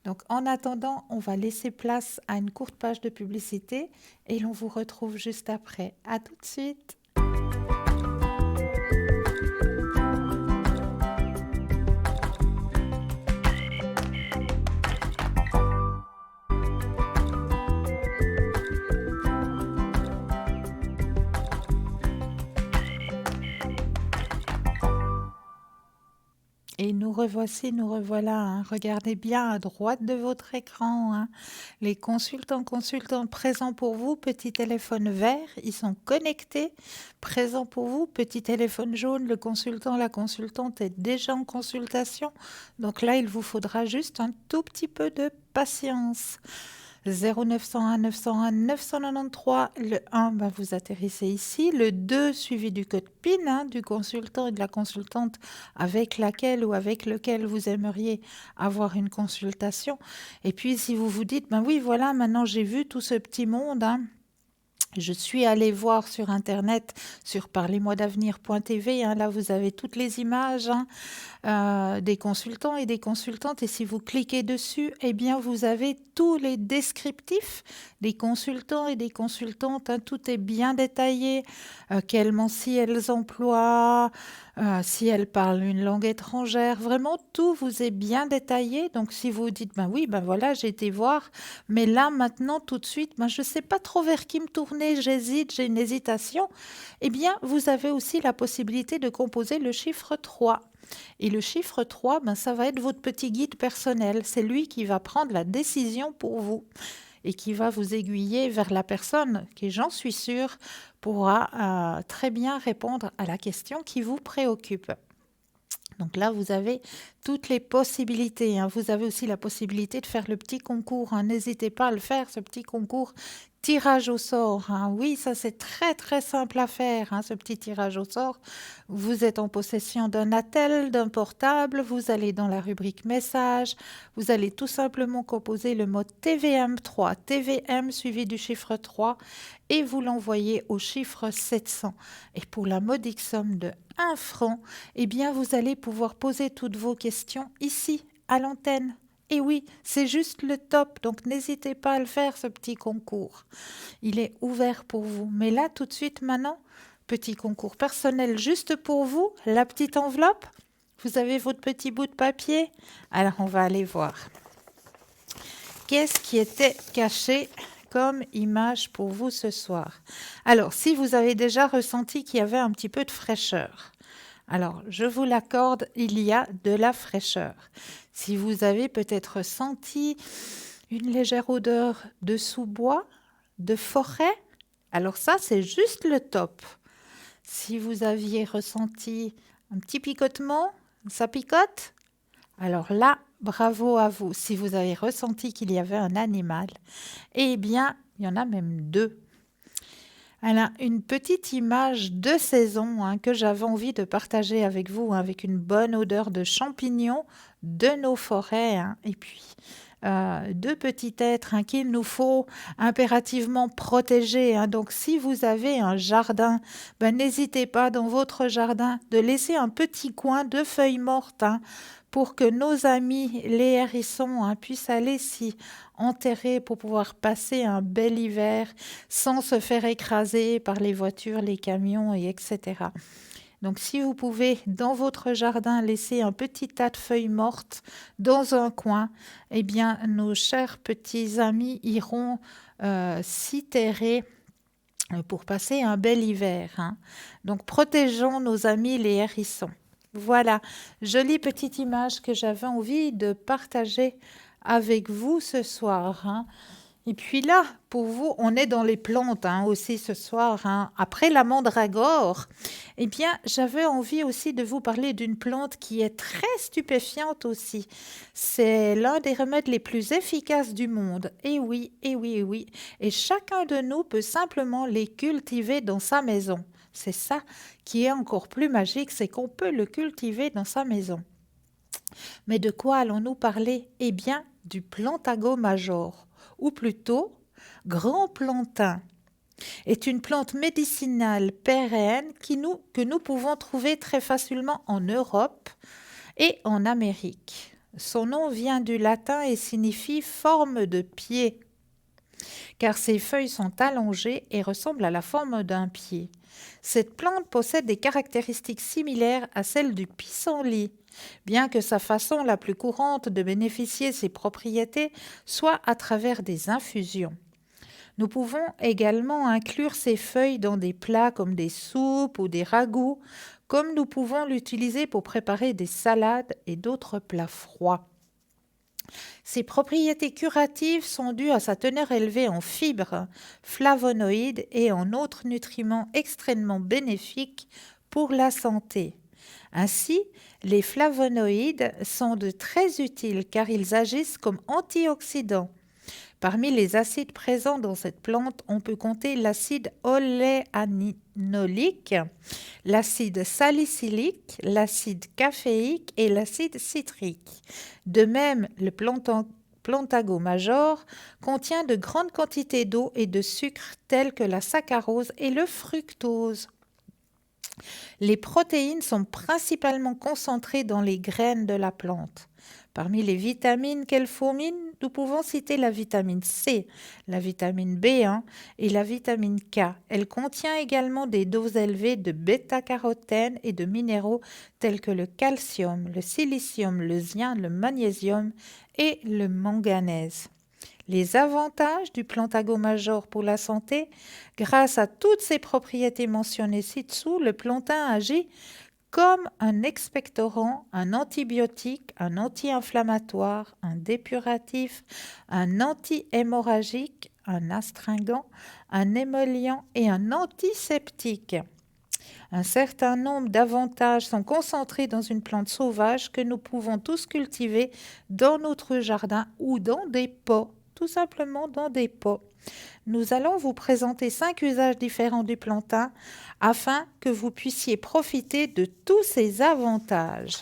Donc, en attendant, on va laisser place à une courte page de publicité et l'on vous retrouve juste après. À tout de suite. Et nous revoici, nous revoilà. Hein. Regardez bien à droite de votre écran. Hein. Les consultants présents pour vous, petit téléphone vert, ils sont connectés. Présents pour vous, petit téléphone jaune, le consultant, la consultante est déjà en consultation. Donc là, il vous faudra juste un tout petit peu de patience. 0901 901 993, le 1, ben vous atterrissez ici, le 2 suivi du code PIN du consultant et de la consultante avec laquelle ou avec lequel vous aimeriez avoir une consultation. Et puis si vous vous dites, ben oui voilà, maintenant j'ai vu tout ce petit monde, je suis allée voir sur internet, sur parlez-moi-d'avenir.tv, là vous avez toutes les images des consultants et des consultantes, et si vous cliquez dessus, eh bien vous avez tous les descriptifs des consultants et des consultantes, tout est bien détaillé, quel si elles emploient, si elles parlent une langue étrangère, vraiment tout vous est bien détaillé. Donc si vous dites, ben oui, ben voilà, j'ai été voir, mais là maintenant tout de suite, ben, je ne sais pas trop vers qui me tourner, j'hésite, j'ai une hésitation, eh bien vous avez aussi la possibilité de composer le chiffre 3. Et le chiffre 3, ben, ça va être votre petit guide personnel. C'est lui qui va prendre la décision pour vous et qui va vous aiguiller vers la personne qui, j'en suis sûre, pourra très bien répondre à la question qui vous préoccupe. Donc là, vous avez toutes les possibilités. Vous avez aussi la possibilité de faire le petit concours. N'hésitez pas à le faire, ce petit concours tirage au sort. Oui, ça c'est très très simple à faire, ce petit tirage au sort. Vous êtes en possession d'un attel, d'un portable, vous allez dans la rubrique message, vous allez tout simplement composer le mot TVM3, TVM suivi du chiffre 3 et vous l'envoyez au chiffre 700. Et pour la modique somme de 1 franc, eh bien vous allez pouvoir poser toutes vos questions ici, à l'antenne. Et oui, c'est juste le top, donc n'hésitez pas à le faire, ce petit concours. Il est ouvert pour vous. Mais là, tout de suite, maintenant, petit concours personnel juste pour vous, la petite enveloppe. Vous avez votre petit bout de papier. Alors, on va aller voir. Qu'est-ce qui était caché comme image pour vous ce soir? Alors, si vous avez déjà ressenti qu'il y avait un petit peu de fraîcheur, alors, je vous l'accorde, il y a de la fraîcheur. Si vous avez peut-être senti une légère odeur de sous-bois, de forêt, alors ça, c'est juste le top. Si vous aviez ressenti un petit picotement, ça picote, alors là, bravo à vous. Si vous avez ressenti qu'il y avait un animal, eh bien, il y en a même 2. Elle a une petite image de saison que j'avais envie de partager avec vous, avec une bonne odeur de champignons de nos forêts. Et puis, 2 petits êtres qu'il nous faut impérativement protéger. Donc, si vous avez un jardin, n'hésitez pas dans votre jardin de laisser un petit coin de feuilles mortes pour que nos amis, les hérissons, puissent aller s'y enterrer pour pouvoir passer un bel hiver sans se faire écraser par les voitures, les camions, etc. Donc si vous pouvez dans votre jardin laisser un petit tas de feuilles mortes dans un coin, eh bien nos chers petits amis iront s'y terrer pour passer un bel hiver, hein. Donc protégeons nos amis les hérissons. Voilà, jolie petite image que j'avais envie de partager avec vous ce soir, hein. Et puis là, pour vous, on est dans les plantes, hein, aussi ce soir, hein. Après la mandragore, eh bien, j'avais envie aussi de vous parler d'une plante qui est très stupéfiante aussi. C'est l'un des remèdes les plus efficaces du monde. Et oui, et oui, et oui. Et chacun de nous peut simplement les cultiver dans sa maison. C'est ça qui est encore plus magique, c'est qu'on peut le cultiver dans sa maison. Mais de quoi allons-nous parler? Eh bien, du plantago major, ou plutôt grand plantain, est une plante médicinale pérenne que nous pouvons trouver très facilement en Europe et en Amérique. Son nom vient du latin et signifie forme de pied, car ses feuilles sont allongées et ressemblent à la forme d'un pied. Cette plante possède des caractéristiques similaires à celles du pissenlit, bien que sa façon la plus courante de bénéficier ses propriétés soit à travers des infusions. Nous pouvons également inclure ces feuilles dans des plats comme des soupes ou des ragoûts, comme nous pouvons l'utiliser pour préparer des salades et d'autres plats froids. Ses propriétés curatives sont dues à sa teneur élevée en fibres, flavonoïdes et en autres nutriments extrêmement bénéfiques pour la santé. Ainsi, les flavonoïdes sont de très utiles car ils agissent comme antioxydants. Parmi les acides présents dans cette plante, on peut compter l'acide oléanolique, l'acide salicylique, l'acide caféique et l'acide citrique. De même, le plantago major contient de grandes quantités d'eau et de sucre tels que la saccharose et le fructose. Les protéines sont principalement concentrées dans les graines de la plante. Parmi les vitamines qu'elle fourmille, nous pouvons citer la vitamine C, la vitamine B1 et la vitamine K. Elle contient également des doses élevées de bêta-carotène et de minéraux tels que le calcium, le silicium, le zinc, le magnésium et le manganèse. Les avantages du plantago major pour la santé: grâce à toutes ces propriétés mentionnées ci-dessous, le plantain agit comme un expectorant, un antibiotique, un anti-inflammatoire, un dépuratif, un anti-hémorragique, un astringent, un émollient et un antiseptique. Un certain nombre d'avantages sont concentrés dans une plante sauvage que nous pouvons tous cultiver dans notre jardin ou dans des pots, tout simplement dans des pots. Nous allons vous présenter 5 usages différents du plantain afin que vous puissiez profiter de tous ses avantages.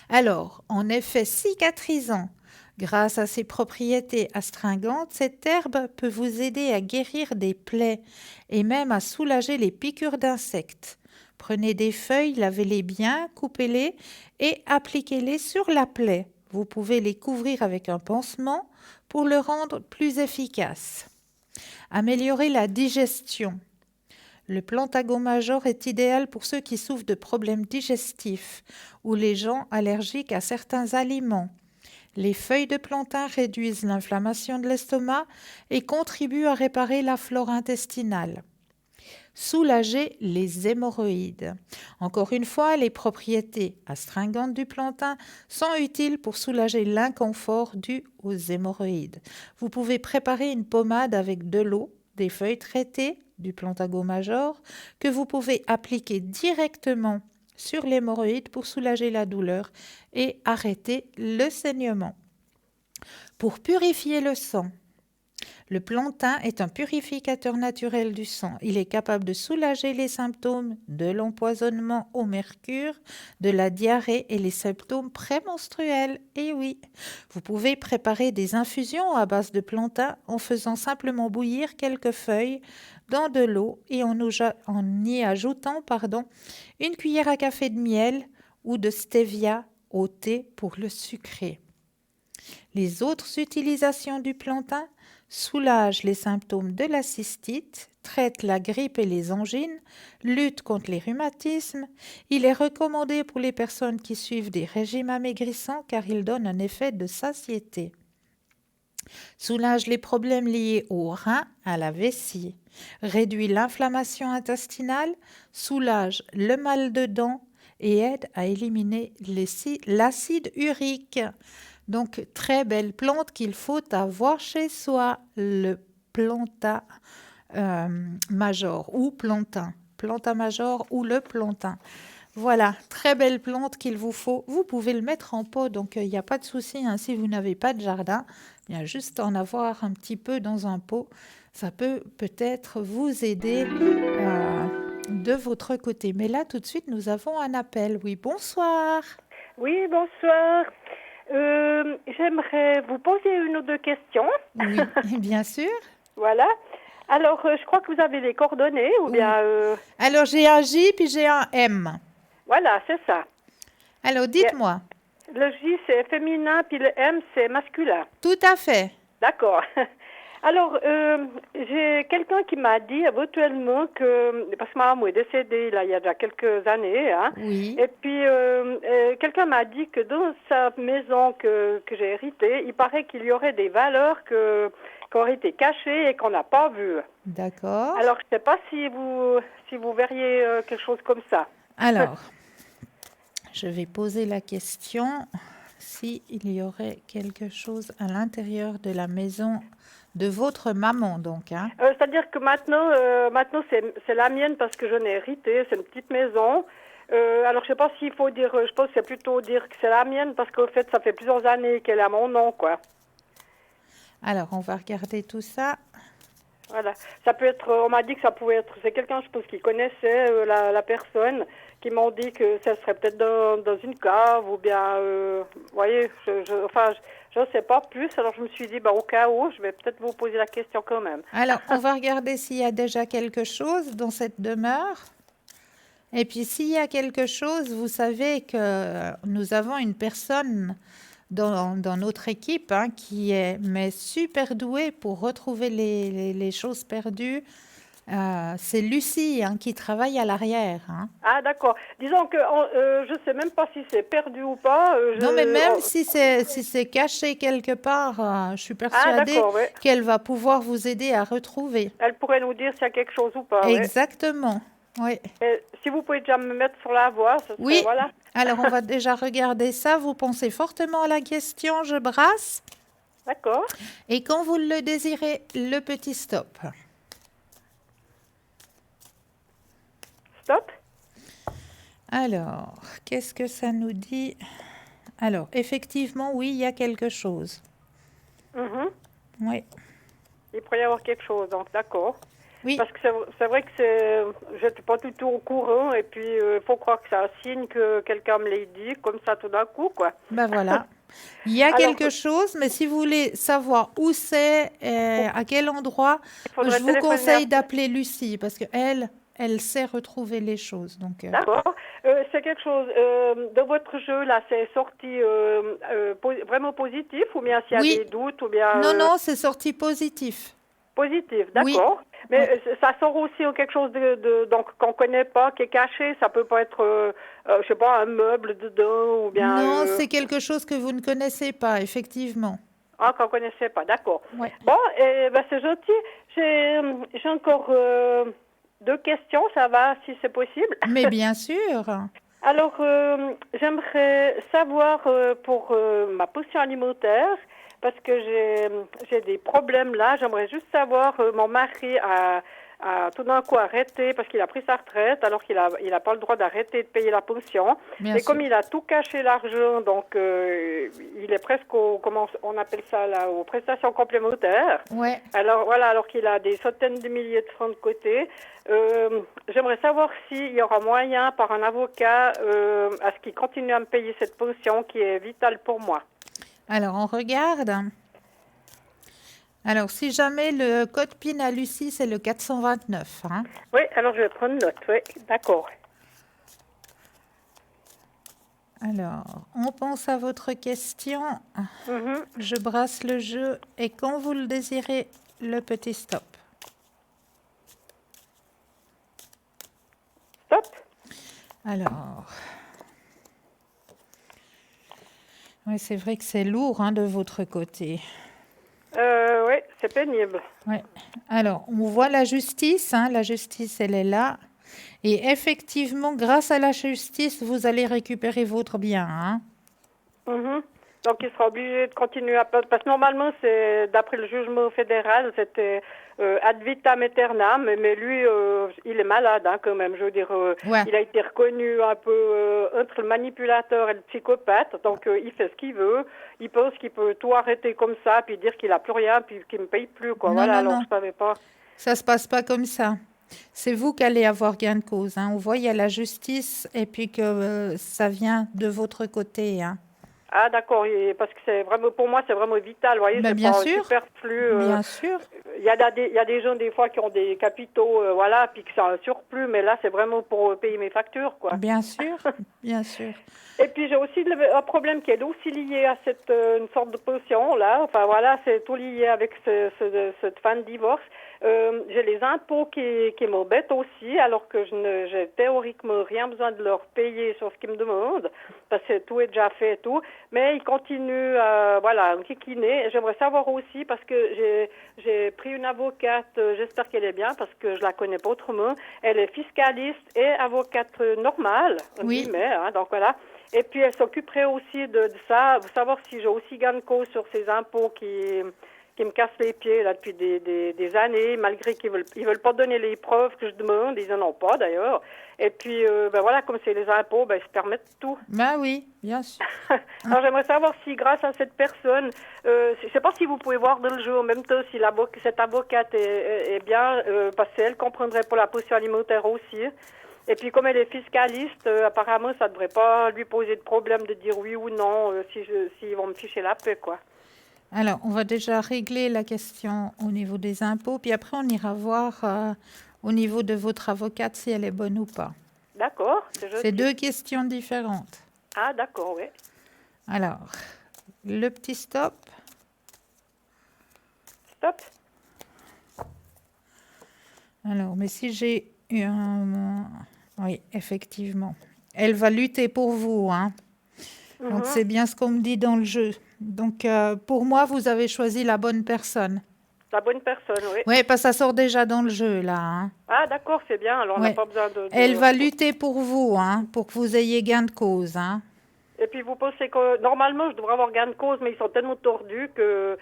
Alors, en effet cicatrisant, grâce à ses propriétés astringentes, cette herbe peut vous aider à guérir des plaies et même à soulager les piqûres d'insectes. Prenez des feuilles, lavez-les bien, coupez-les et appliquez-les sur la plaie. Vous pouvez les couvrir avec un pansement pour le rendre plus efficace. Améliorer la digestion. Le plantago major est idéal pour ceux qui souffrent de problèmes digestifs ou les gens allergiques à certains aliments. Les feuilles de plantain réduisent l'inflammation de l'estomac et contribuent à réparer la flore intestinale. Soulager les hémorroïdes. Encore une fois, les propriétés astringentes du plantain sont utiles pour soulager l'inconfort dû aux hémorroïdes. Vous pouvez préparer une pommade avec de l'eau, des feuilles traitées du plantago major que vous pouvez appliquer directement sur l'hémorroïde pour soulager la douleur et arrêter le saignement. Pour purifier le sang. Le plantain est un purificateur naturel du sang. Il est capable de soulager les symptômes de l'empoisonnement au mercure, de la diarrhée et les symptômes prémenstruels. Et oui, vous pouvez préparer des infusions à base de plantain en faisant simplement bouillir quelques feuilles dans de l'eau et en y ajoutant une cuillère à café de miel ou de stevia au thé pour le sucrer. Les autres utilisations du plantain soulagent les symptômes de la cystite, traite la grippe et les angines, lutte contre les rhumatismes. Il est recommandé pour les personnes qui suivent des régimes amaigrissants car il donne un effet de satiété. Soulage les problèmes liés aux reins, à la vessie. Réduit l'inflammation intestinale, soulage le mal de dents et aide à éliminer l'acide urique. Donc, très belle plante qu'il faut avoir chez soi, le planta major ou plantain. Planta major ou le plantain. Voilà, très belle plante qu'il vous faut. Vous pouvez le mettre en pot, donc il n'y a pas de souci. Si vous n'avez pas de jardin, bien juste en avoir un petit peu dans un pot. Ça peut peut-être vous aider de votre côté. Mais là, tout de suite, nous avons un appel. Oui, bonsoir. Oui, bonsoir. J'aimerais vous poser une ou deux questions. Oui, bien sûr. Voilà. Alors, je crois que vous avez les coordonnées ou bien... Alors, j'ai un J puis j'ai un M. Voilà, c'est ça. Alors, dites-moi. Le J, c'est féminin, puis le M, c'est masculin. Tout à fait. D'accord. Alors, j'ai quelqu'un qui m'a dit éventuellement que... Parce que ma maman est décédée là, il y a déjà quelques années. Hein, oui. Et puis, quelqu'un m'a dit que dans sa maison que j'ai héritée, il paraît qu'il y aurait des valeurs qui auraient été cachées et qu'on n'a pas vues. D'accord. Alors, je ne sais pas si vous verriez quelque chose comme ça. Alors, je vais poser la question s'il y aurait quelque chose à l'intérieur de la maison de votre maman, donc. Hein. C'est-à-dire que maintenant c'est la mienne parce que je l'ai héritée, c'est une petite maison. Alors, je ne sais pas s'il faut dire, je pense que c'est plutôt dire que c'est la mienne parce qu'au fait, ça fait plusieurs années qu'elle est à mon nom, quoi. Alors, on va regarder tout ça. Voilà. Ça peut être, on m'a dit que ça pouvait être, c'est quelqu'un, je pense, qui connaissait la personne, qui m'ont dit que ça serait peut-être dans une cave ou bien, vous voyez, je ne sais pas plus. Alors, je me suis dit, au cas où, je vais peut-être vous poser la question quand même. Alors, on va regarder s'il y a déjà quelque chose dans cette demeure. Et puis, s'il y a quelque chose, vous savez que nous avons une personne dans notre équipe qui est super douée pour retrouver les choses perdues. C'est Lucie qui travaille à l'arrière. Ah, d'accord. Disons que je ne sais même pas si c'est perdu ou pas. Non, mais même si c'est caché quelque part, je suis persuadée qu'elle va pouvoir vous aider à retrouver. Elle pourrait nous dire s'il y a quelque chose ou pas. Exactement. Oui. Et si vous pouvez déjà me mettre sur la voie, ce serait, oui. Voilà. Alors, on va déjà regarder ça. Vous pensez fortement à la question, je brasse. D'accord. Et quand vous le désirez, le petit stop. Stop. Alors, qu'est-ce que ça nous dit? Alors, effectivement, oui, il y a quelque chose. Oui. Il pourrait y avoir quelque chose, donc d'accord. Oui. Parce que c'est vrai que je n'étais pas du tout au courant et puis il faut croire que c'est un signe que quelqu'un me l'ait dit comme ça tout d'un coup, quoi. Ben voilà. Il y a quelque chose, mais si vous voulez savoir où c'est, à quel endroit, je vous conseille d'appeler Lucie parce qu'elle sait retrouver les choses. D'accord. C'est quelque chose, de votre jeu, là, c'est sorti vraiment positif ou bien s'il y a des doutes ou bien... Non, c'est sorti positif. Positif, d'accord. Oui. Mais ça sort aussi quelque chose donc qu'on ne connaît pas, qui est caché. Ça peut pas être, je sais pas, un meuble dedans ou bien... Non, c'est quelque chose que vous ne connaissez pas, effectivement. Ah, qu'on ne connaissait pas, d'accord. Ouais. Bon, c'est gentil. J'ai encore 2 questions, ça va, si c'est possible. Mais bien sûr. Alors, j'aimerais savoir pour ma pension alimentaire, parce que j'ai des problèmes là. J'aimerais juste savoir, mon mari a tout d'un coup arrêté parce qu'il a pris sa retraite alors qu'il a pas le droit d'arrêter de payer la pension. Bien et sûr. Comme il a tout caché l'argent, donc il est presque comment on appelle ça là, aux prestations complémentaires. Ouais. Alors voilà, alors qu'il a des centaines de milliers de francs de côté. J'aimerais savoir s'il y aura moyen par un avocat à ce qu'il continue à me payer cette pension qui est vitale pour moi. Alors, on regarde. Alors, si jamais le code PIN à Lucie, c'est le 429. Oui, alors je vais prendre note. Oui, d'accord. Alors, on pense à votre question. Je brasse le jeu et quand vous le désirez, le petit stop. Alors, ouais, c'est vrai que c'est lourd hein, de votre côté. Oui, c'est pénible. Ouais. Alors, on voit la justice, hein, la justice, elle est là. Et effectivement, grâce à la justice, vous allez récupérer votre bien. Hein. Mhm. Donc il sera obligé de continuer à... Parce que normalement, c'est d'après le jugement fédéral, c'était ad vitam aeternam, mais lui, il est malade hein, quand même. Je veux dire, Ouais. il a été reconnu un peu entre le manipulateur et le psychopathe, donc il fait ce qu'il veut. Il pense qu'il peut tout arrêter comme ça, puis dire qu'il a plus rien, puis qu'il me paye plus, quoi. Non, Voilà, non, alors non. je savais pas. Ça se passe pas comme ça. C'est vous qui allez avoir gain de cause. Hein. On voit, il y a la justice et puis que ça vient de votre côté. Hein. Ah d'accord, parce que c'est vraiment pour moi c'est vraiment vital, vous voyez, Ben, c'est bien pas sûr. superflu. Bien sûr. Il y a des gens des fois qui ont des capitaux, voilà, puis que c'est un surplus, mais là c'est vraiment pour payer mes factures, quoi. Bien sûr. Bien sûr. Et puis j'ai aussi un problème qui est aussi lié à cette une sorte de potion là. Enfin voilà, c'est tout lié avec cette fin de divorce. J'ai les impôts qui m'embêtent aussi, alors que j'ai théoriquement rien besoin de leur payer sur ce qu'ils me demandent, parce que tout est déjà fait et tout. Mais ils continuent à me kikiner. J'aimerais savoir aussi, parce que j'ai pris une avocate, j'espère qu'elle est bien, parce que je la connais pas autrement. Elle est fiscaliste et avocate normale, Oui. guillemets, hein, donc voilà. Et puis elle s'occuperait aussi de ça, savoir si j'ai aussi gain de cause sur ces impôts qui me cassent les pieds là depuis des années, malgré qu'ils veulent pas donner les preuves que je demande, ils en ont pas d'ailleurs. Et puis voilà, comme c'est les impôts, ils se permettent tout. Ben oui, bien sûr. Alors j'aimerais savoir si grâce à cette personne, je sais pas si vous pouvez voir dans le jeu en même temps si cette avocate est bien, parce que elle comprendrait pour la potion alimentaire aussi. Et puis comme elle est fiscaliste, apparemment ça devrait pas lui poser de problème de dire oui ou non s'ils vont me ficher la paix, quoi. Alors, on va déjà régler la question au niveau des impôts, puis après on ira voir au niveau de votre avocate si elle est bonne ou pas. D'accord, c'est gentil. C'est deux questions différentes. Ah d'accord, oui. Alors, le petit stop. Stop. Alors, mais si j'ai eu un... Oui, effectivement. Elle va lutter pour vous, hein. Donc, c'est bien ce qu'on me dit dans le jeu. Donc, pour moi, vous avez choisi la bonne personne. La bonne personne, oui. Oui, parce que ça sort déjà dans le jeu, là. Hein. Ah d'accord, c'est bien, alors on n'a Ouais. pas besoin de... Elle va lutter pour vous, hein, pour que vous ayez gain de cause. Hein. Et puis vous pensez que normalement je devrais avoir gain de cause, mais ils sont tellement tordus que...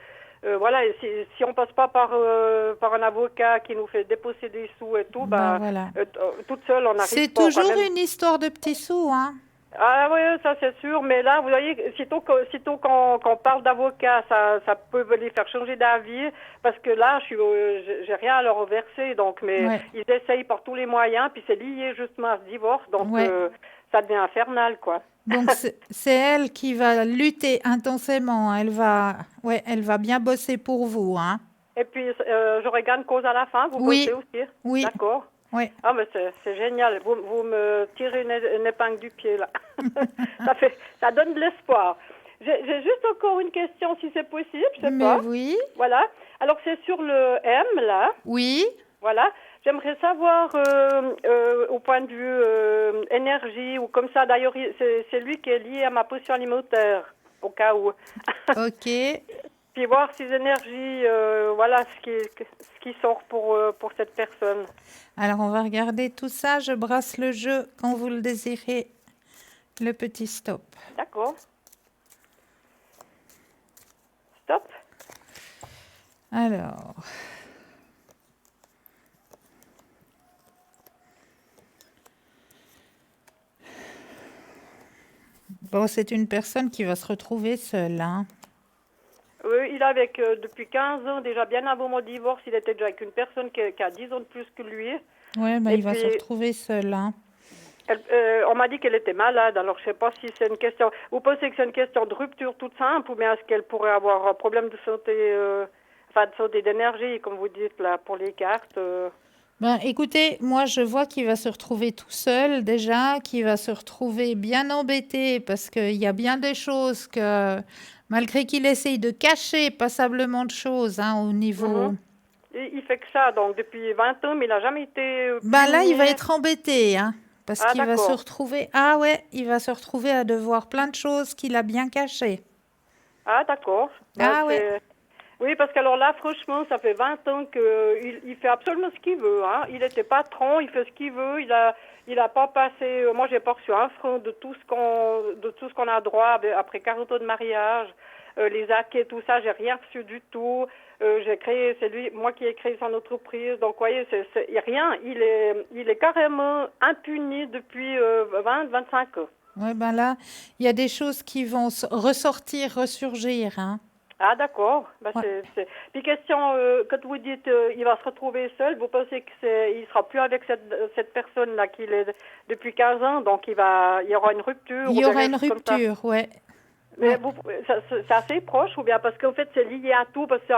voilà, et si on passe pas par un avocat qui nous fait déposer des sous et tout, Voilà. toute seule on n'arrive pas. C'est quand toujours même. une histoire de petits sous, hein. Ah oui, ça c'est sûr, mais là, vous voyez, sitôt qu'on parle d'avocat, ça peut les faire changer d'avis, parce que là, j'ai rien à leur verser, donc, mais Ouais. ils essayent par tous les moyens, puis c'est lié justement à ce divorce, donc Ouais. ça devient infernal, quoi. Donc, c'est elle qui va lutter intensément. Elle va bien bosser pour vous, hein. Et puis, j'aurai gain de cause à la fin, vous Oui. pensez aussi? Oui. D'accord. Oui. Ah, mais c'est génial. Vous me tirez une épingle du pied, là. Ça donne de l'espoir. J'ai juste encore une question, si c'est possible, je sais Mais pas. oui. Voilà. Alors, c'est sur le M, là. Oui. Voilà. J'aimerais savoir, au point de vue énergie, ou comme ça, d'ailleurs, c'est lui qui est lié à ma potion alimentaire, au cas où. OK. Puis voir ces énergies, voilà, ce qui sort pour cette personne. Alors, on va regarder tout ça. Je brasse le jeu quand vous le désirez. Le petit stop. D'accord. Stop. Alors. Bon, c'est une personne qui va se retrouver seule, hein. Oui, il est avec, depuis 15 ans, déjà bien avant mon divorce, il était déjà avec une personne qui a 10 ans de plus que lui. Ouais, bah, Et il va se puis- retrouver seul, hein. On m'a dit qu'elle était malade, alors je sais pas si c'est une question... Vous pensez que c'est une question de rupture toute simple, ou bien est-ce qu'elle pourrait avoir un problème de santé, de santé d'énergie, comme vous dites, là, pour les cartes Ben, écoutez, moi, je vois qu'il va se retrouver tout seul déjà, qu'il va se retrouver bien embêté parce qu'il y a bien des choses que, malgré qu'il essaye de cacher passablement de choses hein, au niveau... Mhm. Il fait que ça, donc, depuis 20 ans, mais il n'a jamais été... Ben là, il va puni. être embêté. Hein. Parce Ah, qu'il va se d'accord. retrouver, ah ouais, il va se retrouver à devoir plein de choses qu'il a bien cachées. Ah, d'accord. Ben, Ah ouais, Oui, parce qu'alors là, franchement, ça fait 20 ans qu'il fait absolument ce qu'il veut. Hein. Il était patron, il fait ce qu'il veut. Il a pas passé. Moi, j'ai pas reçu un franc de tout ce qu'on a droit après 40 ans de mariage, les acquis, tout ça. J'ai rien reçu du tout. C'est lui, moi qui ai créé son entreprise. Donc, vous voyez, y a rien. Il est carrément impuni depuis 25 ans. ouais, ben là, il y a des choses qui vont ressortir, ressurgir, hein. Ah, d'accord. Bah, Ouais. Puis question, quand vous dites il va se retrouver seul, vous pensez que il sera plus avec cette personne-là qu'il est depuis 15 ans, donc il y aura une rupture Il ou y bien aura quelque une chose comme ça. rupture, ouais. Mais Ouais. vous, c'est assez proche ou bien parce qu'en fait c'est lié à tout, parce que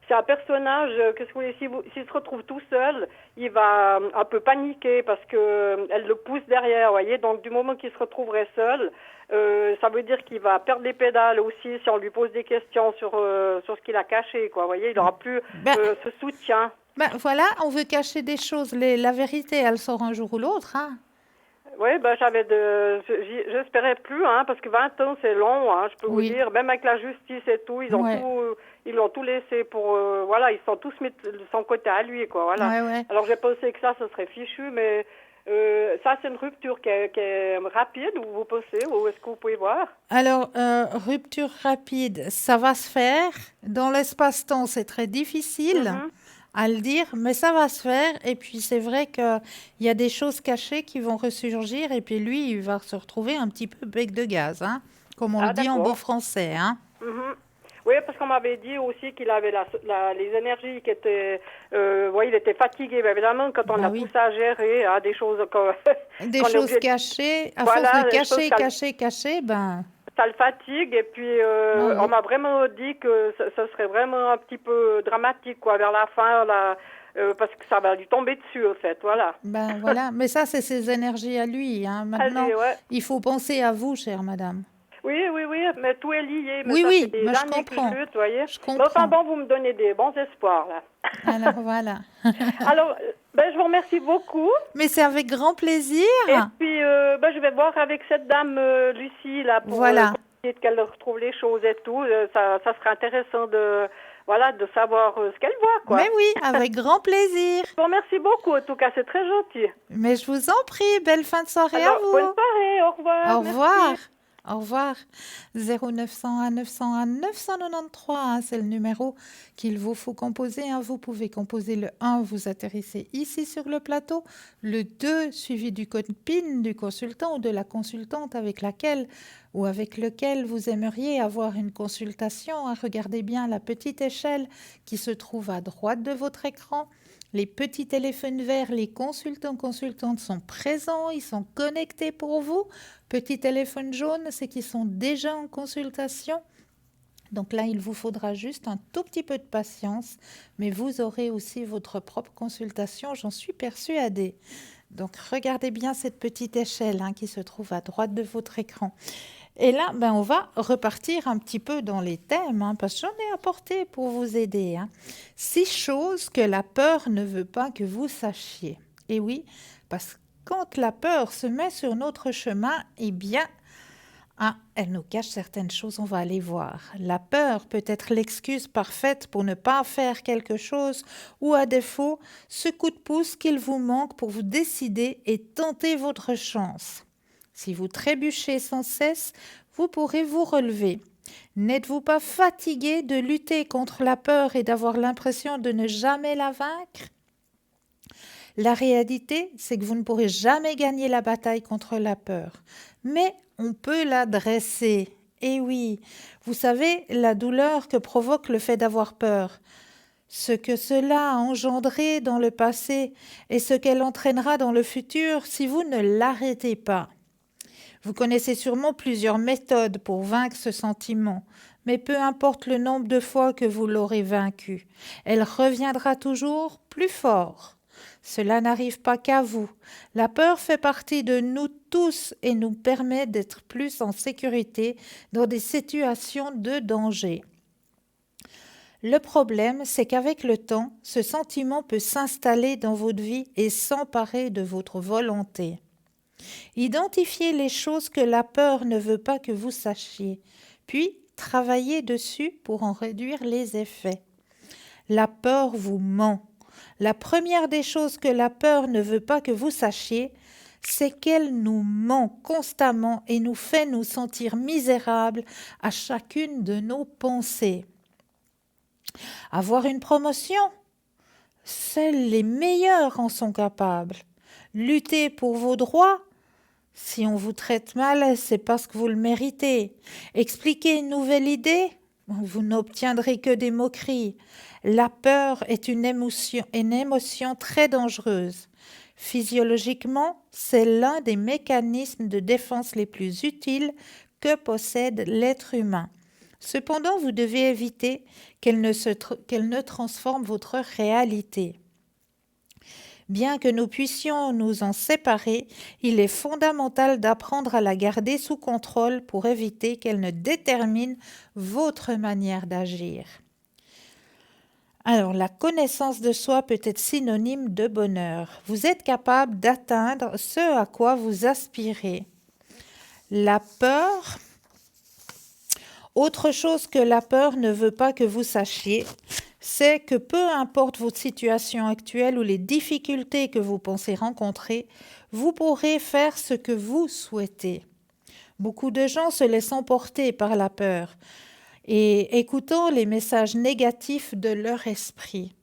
c'est un personnage, qu'est-ce que vous voulez, s'il se retrouve tout seul, il va un peu paniquer parce que elle le pousse derrière, vous voyez, donc du moment qu'il se retrouverait seul, ça veut dire qu'il va perdre les pédales aussi si on lui pose des questions sur ce qu'il a caché, quoi, vous voyez, il n'aura plus Ben, ce soutien. ben voilà, on veut cacher des choses. La vérité, elle sort un jour ou l'autre, hein. Oui, ben j'espérais plus, hein, parce que 20 ans c'est long, hein, je peux vous Oui, dire, même avec la justice et tout, ouais, ils l'ont tout laissé pour, voilà, ils sont tous mis de son côté à lui, quoi, voilà. ouais, ouais. Alors j'ai pensé que ça serait fichu, mais ça c'est une rupture qui est rapide, vous pensez, ou est-ce que vous pouvez voir? Alors, rupture rapide, ça va se faire. Dans l'espace-temps, c'est très difficile Mhm. à le dire, mais ça va se faire. Et puis, c'est vrai qu'il y a des choses cachées qui vont ressurgir. Et puis, lui, il va se retrouver un petit peu bec de gaz, hein, comme on le Ah, dit en beau d'accord. français, hein. Mhm. Oui, parce qu'on m'avait dit aussi qu'il avait les énergies qui étaient... oui, il était fatigué. Mais évidemment, quand on Bah a tout oui. ça à gérer, hein, des choses Des qu'on est choses obligé de... cachées, à force de Voilà, des choses, cacher, cacher, cacher, ben, ça le fatigue. Et puis, ouais, on ouais. m'a vraiment dit que ça serait vraiment un petit peu dramatique, quoi, vers la fin, là, parce que ça va lui tomber dessus, en fait. Voilà. Ben voilà. Mais ça, c'est ses énergies à lui, hein. Maintenant, Allez, ouais. il faut penser à vous, chère madame. Oui, mais tout est lié. Mais Oui, ça fait oui, des mais je années que je comprends. lutte, vous voyez. Je Mais enfin, comprends. bon, vous me donnez des bons espoirs, là. Alors voilà. Alors, ben, je vous remercie beaucoup. Mais c'est avec grand plaisir. Et puis, ben, je vais voir avec cette dame Lucie, là, pour Voilà. qu'elle retrouve les choses et tout. Ça serait intéressant de savoir ce qu'elle voit, Mais quoi. oui, avec grand plaisir. Je vous remercie beaucoup, en tout cas, c'est très gentil. Mais je vous en prie, belle fin de soirée à Alors, bonne vous. soirée, au revoir, Au revoir. merci. Au revoir. 0901 901 993, hein, c'est le numéro qu'il vous faut composer, hein. Vous pouvez composer le 1, vous atterrissez ici sur le plateau, le 2 suivi du code PIN du consultant ou de la consultante avec laquelle ou avec lequel vous aimeriez avoir une consultation, hein. Regardez bien la petite échelle qui se trouve à droite de votre écran. Les petits téléphones verts, les consultants, consultantes sont présents, ils sont connectés pour vous. Petit téléphone jaune, c'est qu'ils sont déjà en consultation. Donc là, il vous faudra juste un tout petit peu de patience, mais vous aurez aussi votre propre consultation, j'en suis persuadée. Donc regardez bien cette petite échelle, hein, qui se trouve à droite de votre écran. Et là, ben, on va repartir un petit peu dans les thèmes, hein, parce que j'en ai apporté pour vous aider, hein. 6 choses que la peur ne veut pas que vous sachiez. Et oui, parce que quand la peur se met sur notre chemin, eh bien, elle nous cache certaines choses, on va aller voir. La peur peut être l'excuse parfaite pour ne pas faire quelque chose ou à défaut, ce coup de pouce qu'il vous manque pour vous décider et tenter votre chance. Si vous trébuchez sans cesse, vous pourrez vous relever. N'êtes-vous pas fatigué de lutter contre la peur et d'avoir l'impression de ne jamais la vaincre? La réalité, c'est que vous ne pourrez jamais gagner la bataille contre la peur. Mais on peut la dresser. Et oui, vous savez, la douleur que provoque le fait d'avoir peur, ce que cela a engendré dans le passé et ce qu'elle entraînera dans le futur si vous ne l'arrêtez pas. Vous connaissez sûrement plusieurs méthodes pour vaincre ce sentiment, mais peu importe le nombre de fois que vous l'aurez vaincu, elle reviendra toujours plus fort. Cela n'arrive pas qu'à vous. La peur fait partie de nous tous et nous permet d'être plus en sécurité dans des situations de danger. Le problème, c'est qu'avec le temps, ce sentiment peut s'installer dans votre vie et s'emparer de votre volonté. Identifiez les choses que la peur ne veut pas que vous sachiez, puis travaillez dessus pour en réduire les effets. La peur vous ment. La première des choses que la peur ne veut pas que vous sachiez, c'est qu'elle nous ment constamment et nous fait nous sentir misérables à chacune de nos pensées. Avoir une promotion, seuls les meilleurs en sont capables. Lutter pour vos droits, si on vous traite mal, c'est parce que vous le méritez. Expliquer une nouvelle idée, vous n'obtiendrez que des moqueries. La peur est une émotion très dangereuse. Physiologiquement, c'est l'un des mécanismes de défense les plus utiles que possède l'être humain. Cependant, vous devez éviter qu'elle ne transforme votre réalité. Bien que nous puissions nous en séparer, il est fondamental d'apprendre à la garder sous contrôle pour éviter qu'elle ne détermine votre manière d'agir. Alors, la connaissance de soi peut être synonyme de bonheur. Vous êtes capable d'atteindre ce à quoi vous aspirez. La peur, autre chose que la peur ne veut pas que vous sachiez, c'est que peu importe votre situation actuelle ou les difficultés que vous pensez rencontrer, vous pourrez faire ce que vous souhaitez. Beaucoup de gens se laissent emporter par la peur et écoutant les messages négatifs de leur esprit.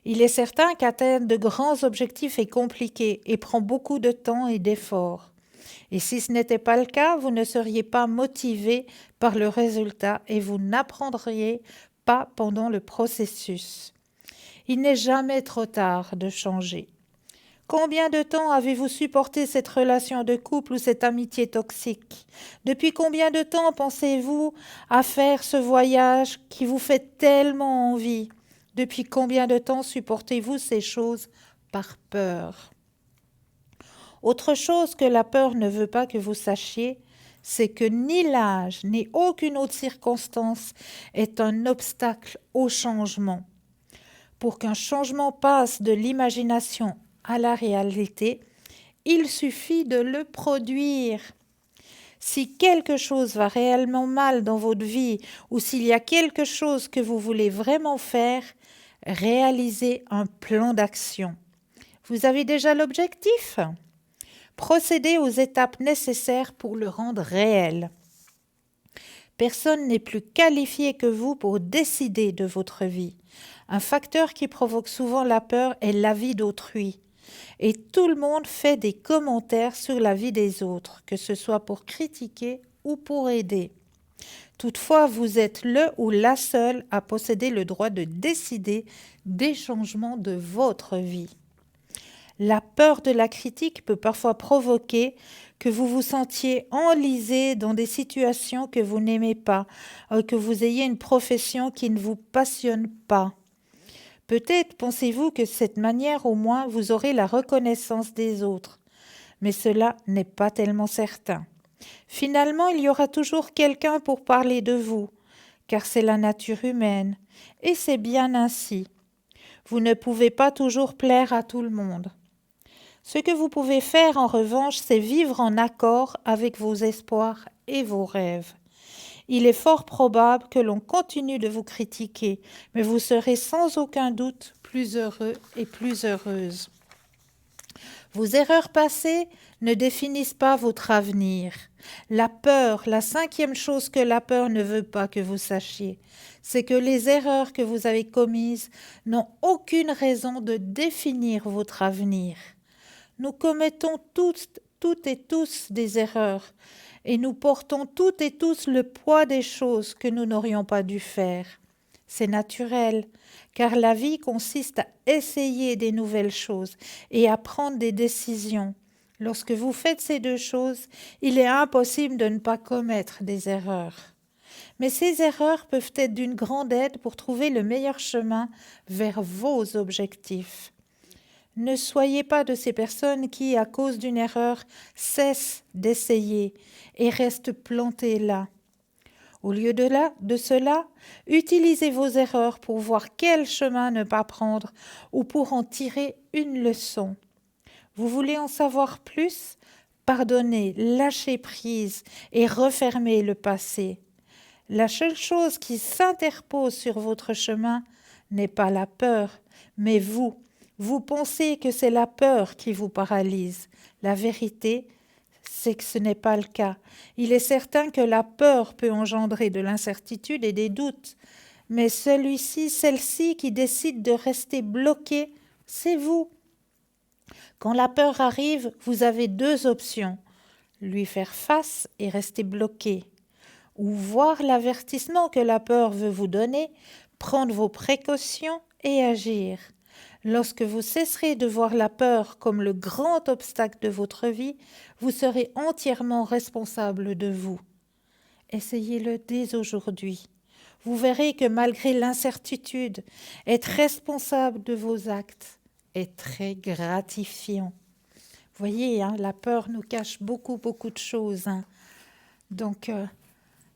Il est certain qu'atteindre de grands objectifs est compliqué et prend beaucoup de temps et d'efforts. Et si ce n'était pas le cas, vous ne seriez pas motivé par le résultat et vous n'apprendriez pas pendant le processus. Il n'est jamais trop tard de changer. Combien de temps avez-vous supporté cette relation de couple ou cette amitié toxique? Depuis combien de temps pensez-vous à faire ce voyage qui vous fait tellement envie? Depuis combien de temps supportez-vous ces choses par peur? Autre chose que la peur ne veut pas que vous sachiez, c'est que ni l'âge ni aucune autre circonstance est un obstacle au changement. Pour qu'un changement passe de l'imagination à la réalité, il suffit de le produire. Si quelque chose va réellement mal dans votre vie ou s'il y a quelque chose que vous voulez vraiment faire, réalisez un plan d'action. Vous avez déjà l'objectif? Procédez aux étapes nécessaires pour le rendre réel. Personne n'est plus qualifié que vous pour décider de votre vie. Un facteur qui provoque souvent la peur est l'avis d'autrui. Et tout le monde fait des commentaires sur la vie des autres, que ce soit pour critiquer ou pour aider. Toutefois, vous êtes le ou la seule à posséder le droit de décider des changements de votre vie. La peur de la critique peut parfois provoquer que vous vous sentiez enlisé dans des situations que vous n'aimez pas, que vous ayez une profession qui ne vous passionne pas. Peut-être pensez-vous que de cette manière, au moins, vous aurez la reconnaissance des autres. Mais cela n'est pas tellement certain. Finalement, il y aura toujours quelqu'un pour parler de vous, car c'est la nature humaine, et c'est bien ainsi. Vous ne pouvez pas toujours plaire à tout le monde. Ce que vous pouvez faire, en revanche, c'est vivre en accord avec vos espoirs et vos rêves. Il est fort probable que l'on continue de vous critiquer, mais vous serez sans aucun doute plus heureux et plus heureuse. Vos erreurs passées ne définissent pas votre avenir. La peur, la cinquième chose que la peur ne veut pas que vous sachiez, c'est que les erreurs que vous avez commises n'ont aucune raison de définir votre avenir. Nous commettons toutes et tous des erreurs et nous portons toutes et tous le poids des choses que nous n'aurions pas dû faire. C'est naturel, car la vie consiste à essayer des nouvelles choses et à prendre des décisions. Lorsque vous faites ces deux choses, il est impossible de ne pas commettre des erreurs. Mais ces erreurs peuvent être d'une grande aide pour trouver le meilleur chemin vers vos objectifs. Ne soyez pas de ces personnes qui, à cause d'une erreur, cessent d'essayer et restent plantées là. Au lieu de cela, utilisez vos erreurs pour voir quel chemin ne pas prendre ou pour en tirer une leçon. Vous voulez en savoir plus? pardonner, lâcher prise et refermer le passé. La seule chose qui s'interpose sur votre chemin n'est pas la peur, mais vous. Vous pensez que c'est la peur qui vous paralyse. La vérité, c'est que ce n'est pas le cas. Il est certain que la peur peut engendrer de l'incertitude et des doutes, mais celle-ci qui décide de rester bloquée, c'est vous. Quand la peur arrive, vous avez deux options, lui faire face et rester bloqué, ou voir l'avertissement que la peur veut vous donner, prendre vos précautions et agir. Lorsque vous cesserez de voir la peur comme le grand obstacle de votre vie, vous serez entièrement responsable de vous. Essayez-le dès aujourd'hui. Vous verrez que malgré l'incertitude, être responsable de vos actes est très gratifiant. Voyez, la peur nous cache beaucoup de choses. Donc,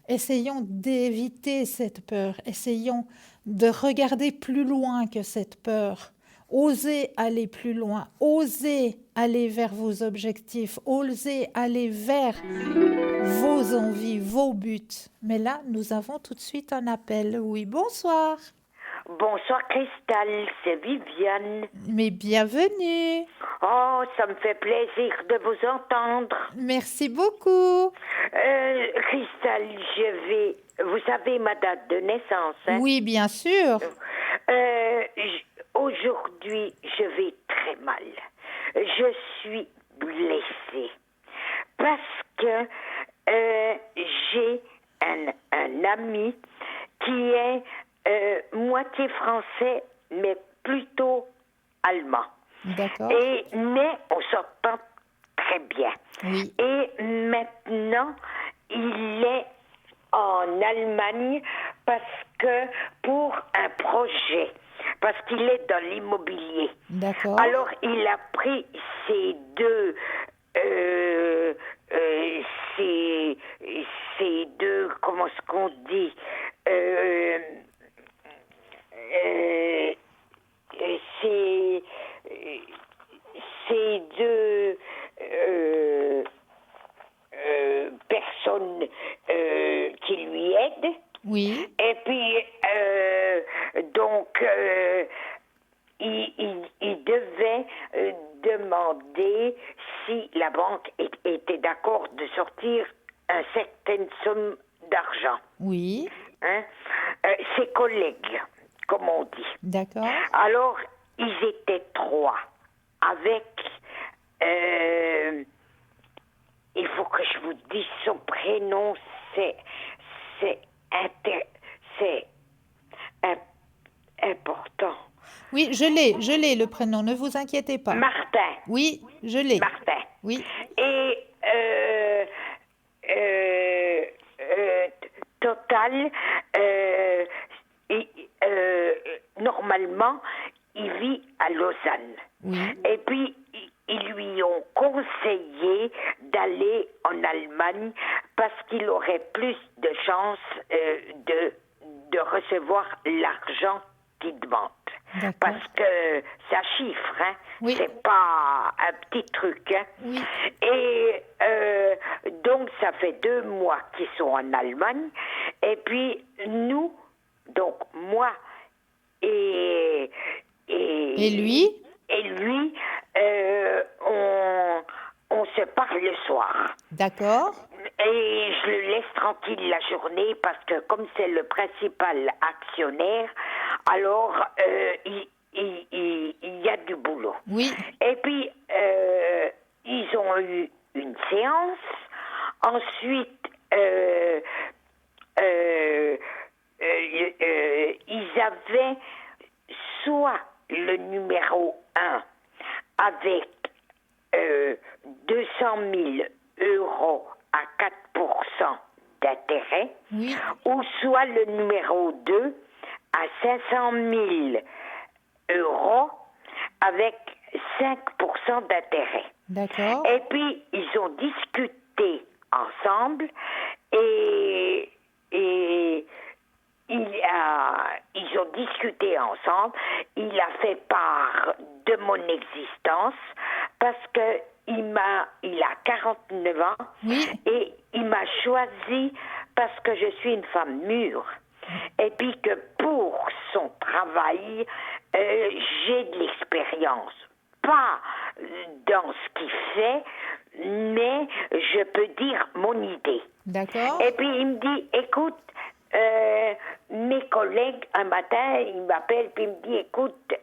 essayons d'éviter cette peur. Essayons de regarder plus loin que cette peur. Osez aller plus loin. Osez aller vers vos objectifs. Osez aller vers vos envies, vos buts. Mais là, nous avons tout de suite un appel. Oui, bonsoir. Bonsoir Christelle, c'est Viviane. Mais bienvenue. Oh, ça me fait plaisir de vous entendre. Merci beaucoup. Christelle, vous savez ma date de naissance, hein? Oui, bien sûr. Aujourd'hui, je vais très mal. Je suis blessée parce que j'ai un ami qui est moitié français, mais plutôt allemand. D'accord. Mais on s'entend très bien. Oui. Et maintenant, il est en Allemagne pour un projet, parce qu'il est dans l'immobilier. D'accord. Alors, il a pris ces deux... comment est-ce qu'on dit, ces deux personnes qui lui aident. Oui. Et puis, il devait demander si la banque était d'accord de sortir une certaine somme d'argent. Oui. Ses collègues, comme on dit. D'accord. Alors, ils étaient trois, avec... il faut que je vous dise son prénom, c'est important. Oui, je l'ai le prénom, ne vous inquiétez pas. Martin. Oui, je l'ai. Martin. Oui. Et total, normalement, il vit à Lausanne. Oui. Et puis, ils lui ont conseillé d'aller en Allemagne parce qu'il aurait plus de chances de recevoir l'argent qu'il demande. D'accord. Parce que ça chiffre, hein. Oui. C'est pas un petit truc, hein. Oui. Et donc, ça fait 2 mois qu'ils sont en Allemagne. Et puis, nous, donc moi et lui? Et lui, on se parle le soir. D'accord. Et je le laisse tranquille la journée parce que comme c'est le principal actionnaire, alors il y a du boulot. Oui. Et puis, ils ont eu une séance. Ensuite, ils avaient soit le numéro 1 avec 200 000 euros à 4% d'intérêt, Oui. ou soit le numéro 2 à 500 000 euros avec 5% d'intérêt. D'accord. Et puis, ils ont discuté ensemble et ils ont discuté ensemble. Il a fait part de mon existence parce que il a 49 49 ans. Oui. Et il m'a choisi parce que je suis une femme mûre. Et puis que pour son travail, j'ai de l'expérience. Pas dans ce qu'il fait, mais je peux dire mon idée. D'accord. Et puis il me dit, écoute, mes collègues, un matin, il m'appelle, puis il me dit, écoute,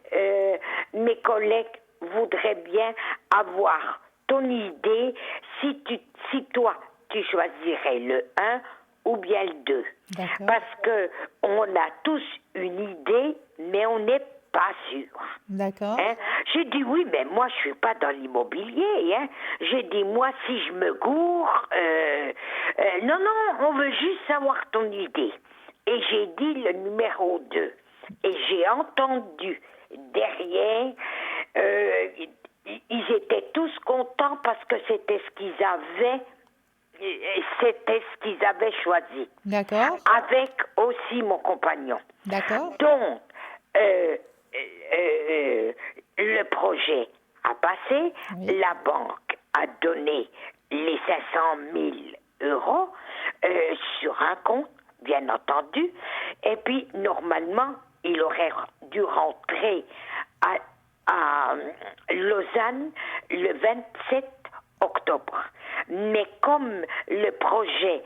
mes collègues voudraient bien avoir ton idée si toi, tu choisirais le 1 ou bien le 2. D'accord. Parce que on a tous une idée, mais on n'est pas sûr. D'accord. Hein? J'ai dit oui, mais moi je suis pas dans l'immobilier. Hein? J'ai dit moi si je me gourre, non, on veut juste savoir ton idée. Et j'ai dit le numéro 2. Et j'ai entendu derrière, ils étaient tous contents parce que c'était ce qu'ils avaient choisi. D'accord. Avec aussi mon compagnon. D'accord. Donc, le projet a passé, Oui. la banque a donné les 500 000 euros sur un compte, bien entendu, et puis normalement, il aurait dû rentrer à Lausanne le 27 octobre. Mais comme le projet,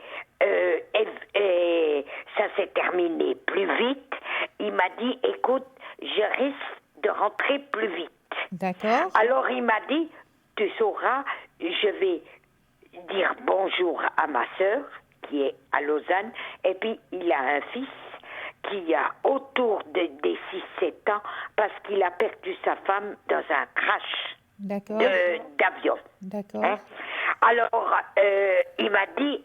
ça s'est terminé plus vite, il m'a dit, écoute, je risque de rentrer plus vite. D'accord. Alors il m'a dit, tu sauras, je vais dire bonjour à ma sœur, qui est à Lausanne, et puis il a un fils qui a autour des 6-7 ans, parce qu'il a perdu sa femme dans un crash D'accord. d'avion. D'accord. Hein? Alors, il m'a dit,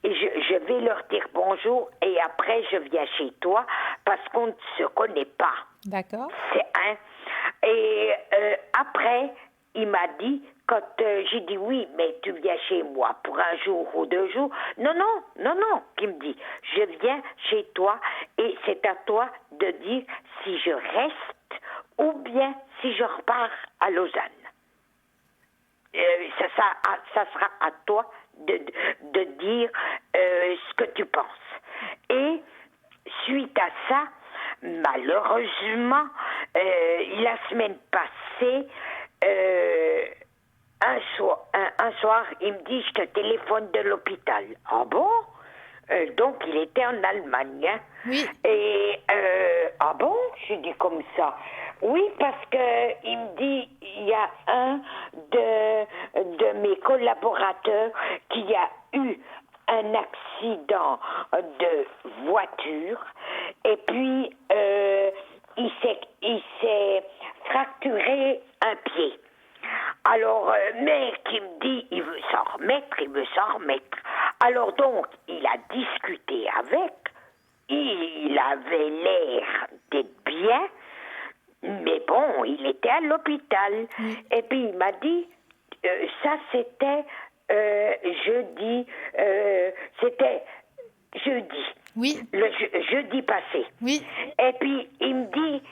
je vais leur dire bonjour et après je viens chez toi parce qu'on ne se connaît pas. D'accord. C'est un. Et après, il m'a dit, quand j'ai dit oui, mais tu viens chez moi pour un jour ou 2 jours. Non, il me dit, je viens chez toi et c'est à toi de dire si je reste ou bien si je repars à Lausanne. Ça sera à toi de dire ce que tu penses. Et suite à ça, malheureusement, la semaine passée, un soir, il me dit, je te téléphone de l'hôpital. Ah bon? Donc, il était en Allemagne. Hein? Oui. Et, ah bon? Je dis comme ça. Oui, parce que il me dit, il y a un de mes collaborateurs qui a eu un accident de voiture et puis il s'est fracturé un pied. Alors, mais qui me dit, il veut s'en remettre. Alors donc, il a discuté avec, il avait l'air d'être bien, mais bon, il était à l'hôpital. Et puis il m'a dit, ça c'était jeudi, Oui. le jeudi passé. Oui. Et puis il me dit,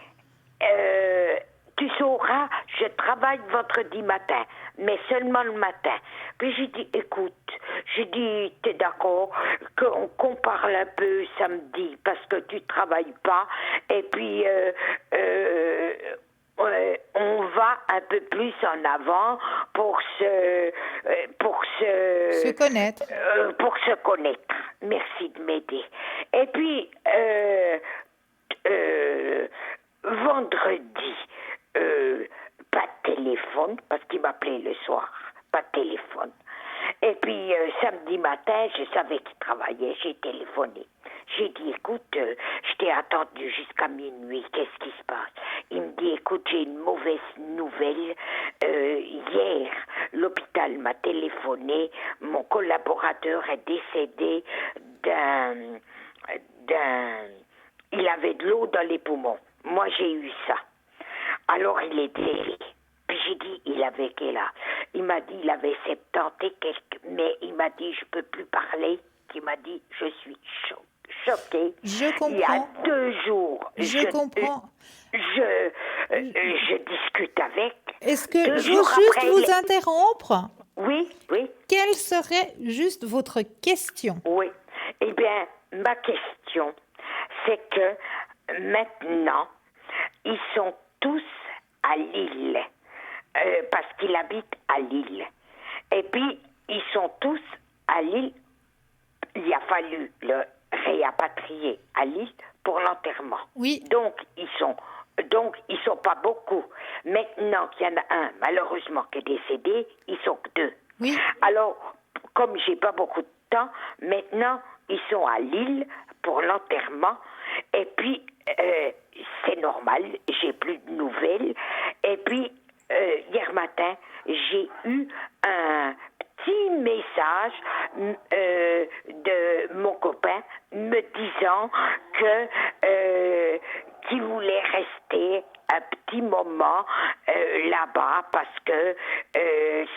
tu sauras, je travaille vendredi matin, mais seulement le matin. Puis j'ai dit, écoute, t'es d'accord qu'on parle un peu samedi parce que tu travailles pas, et puis on va un peu plus en avant pour se connaître. Pour se connaître. Merci de m'aider. Et puis vendredi, pas de téléphone, parce qu'il m'appelait le soir, pas de téléphone. Et puis samedi matin, je savais qu'il travaillait, j'ai téléphoné. J'ai dit, écoute, je t'ai attendu jusqu'à minuit, qu'est-ce qui se passe? Il me dit, écoute, j'ai une mauvaise nouvelle. Hier, l'hôpital m'a téléphoné, mon collaborateur est décédé il avait de l'eau dans les poumons. Moi, j'ai eu ça. Alors, il est décédé. Puis j'ai dit, il avait quel âge? Il m'a dit, il avait 70 et quelques, mais il m'a dit, je peux plus parler. Il m'a dit, je suis choquée. Je comprends. Il y a 2 jours. Je comprends. Je discute avec. Est-ce que 2 je veux jours juste après, vous interrompre? Oui, oui, Quelle serait juste votre question? oui. Eh bien, ma question, c'est que maintenant, ils sont tous à Lille, parce qu'ils habitent à Lille. Et puis, ils sont tous à Lille. Il a fallu le réapatrier à Lille pour l'enterrement. Oui. Donc, ils sont pas beaucoup. Maintenant qu'il y en a un, malheureusement, qui est décédé, ils sont que 2. Oui. Alors, comme j'ai pas beaucoup de temps, maintenant, ils sont à Lille pour l'enterrement. Et puis, c'est normal, j'ai plus de nouvelles. Et puis, hier matin, j'ai eu un petit message de mon copain me disant que qu'il voulait rester un petit moment là-bas parce que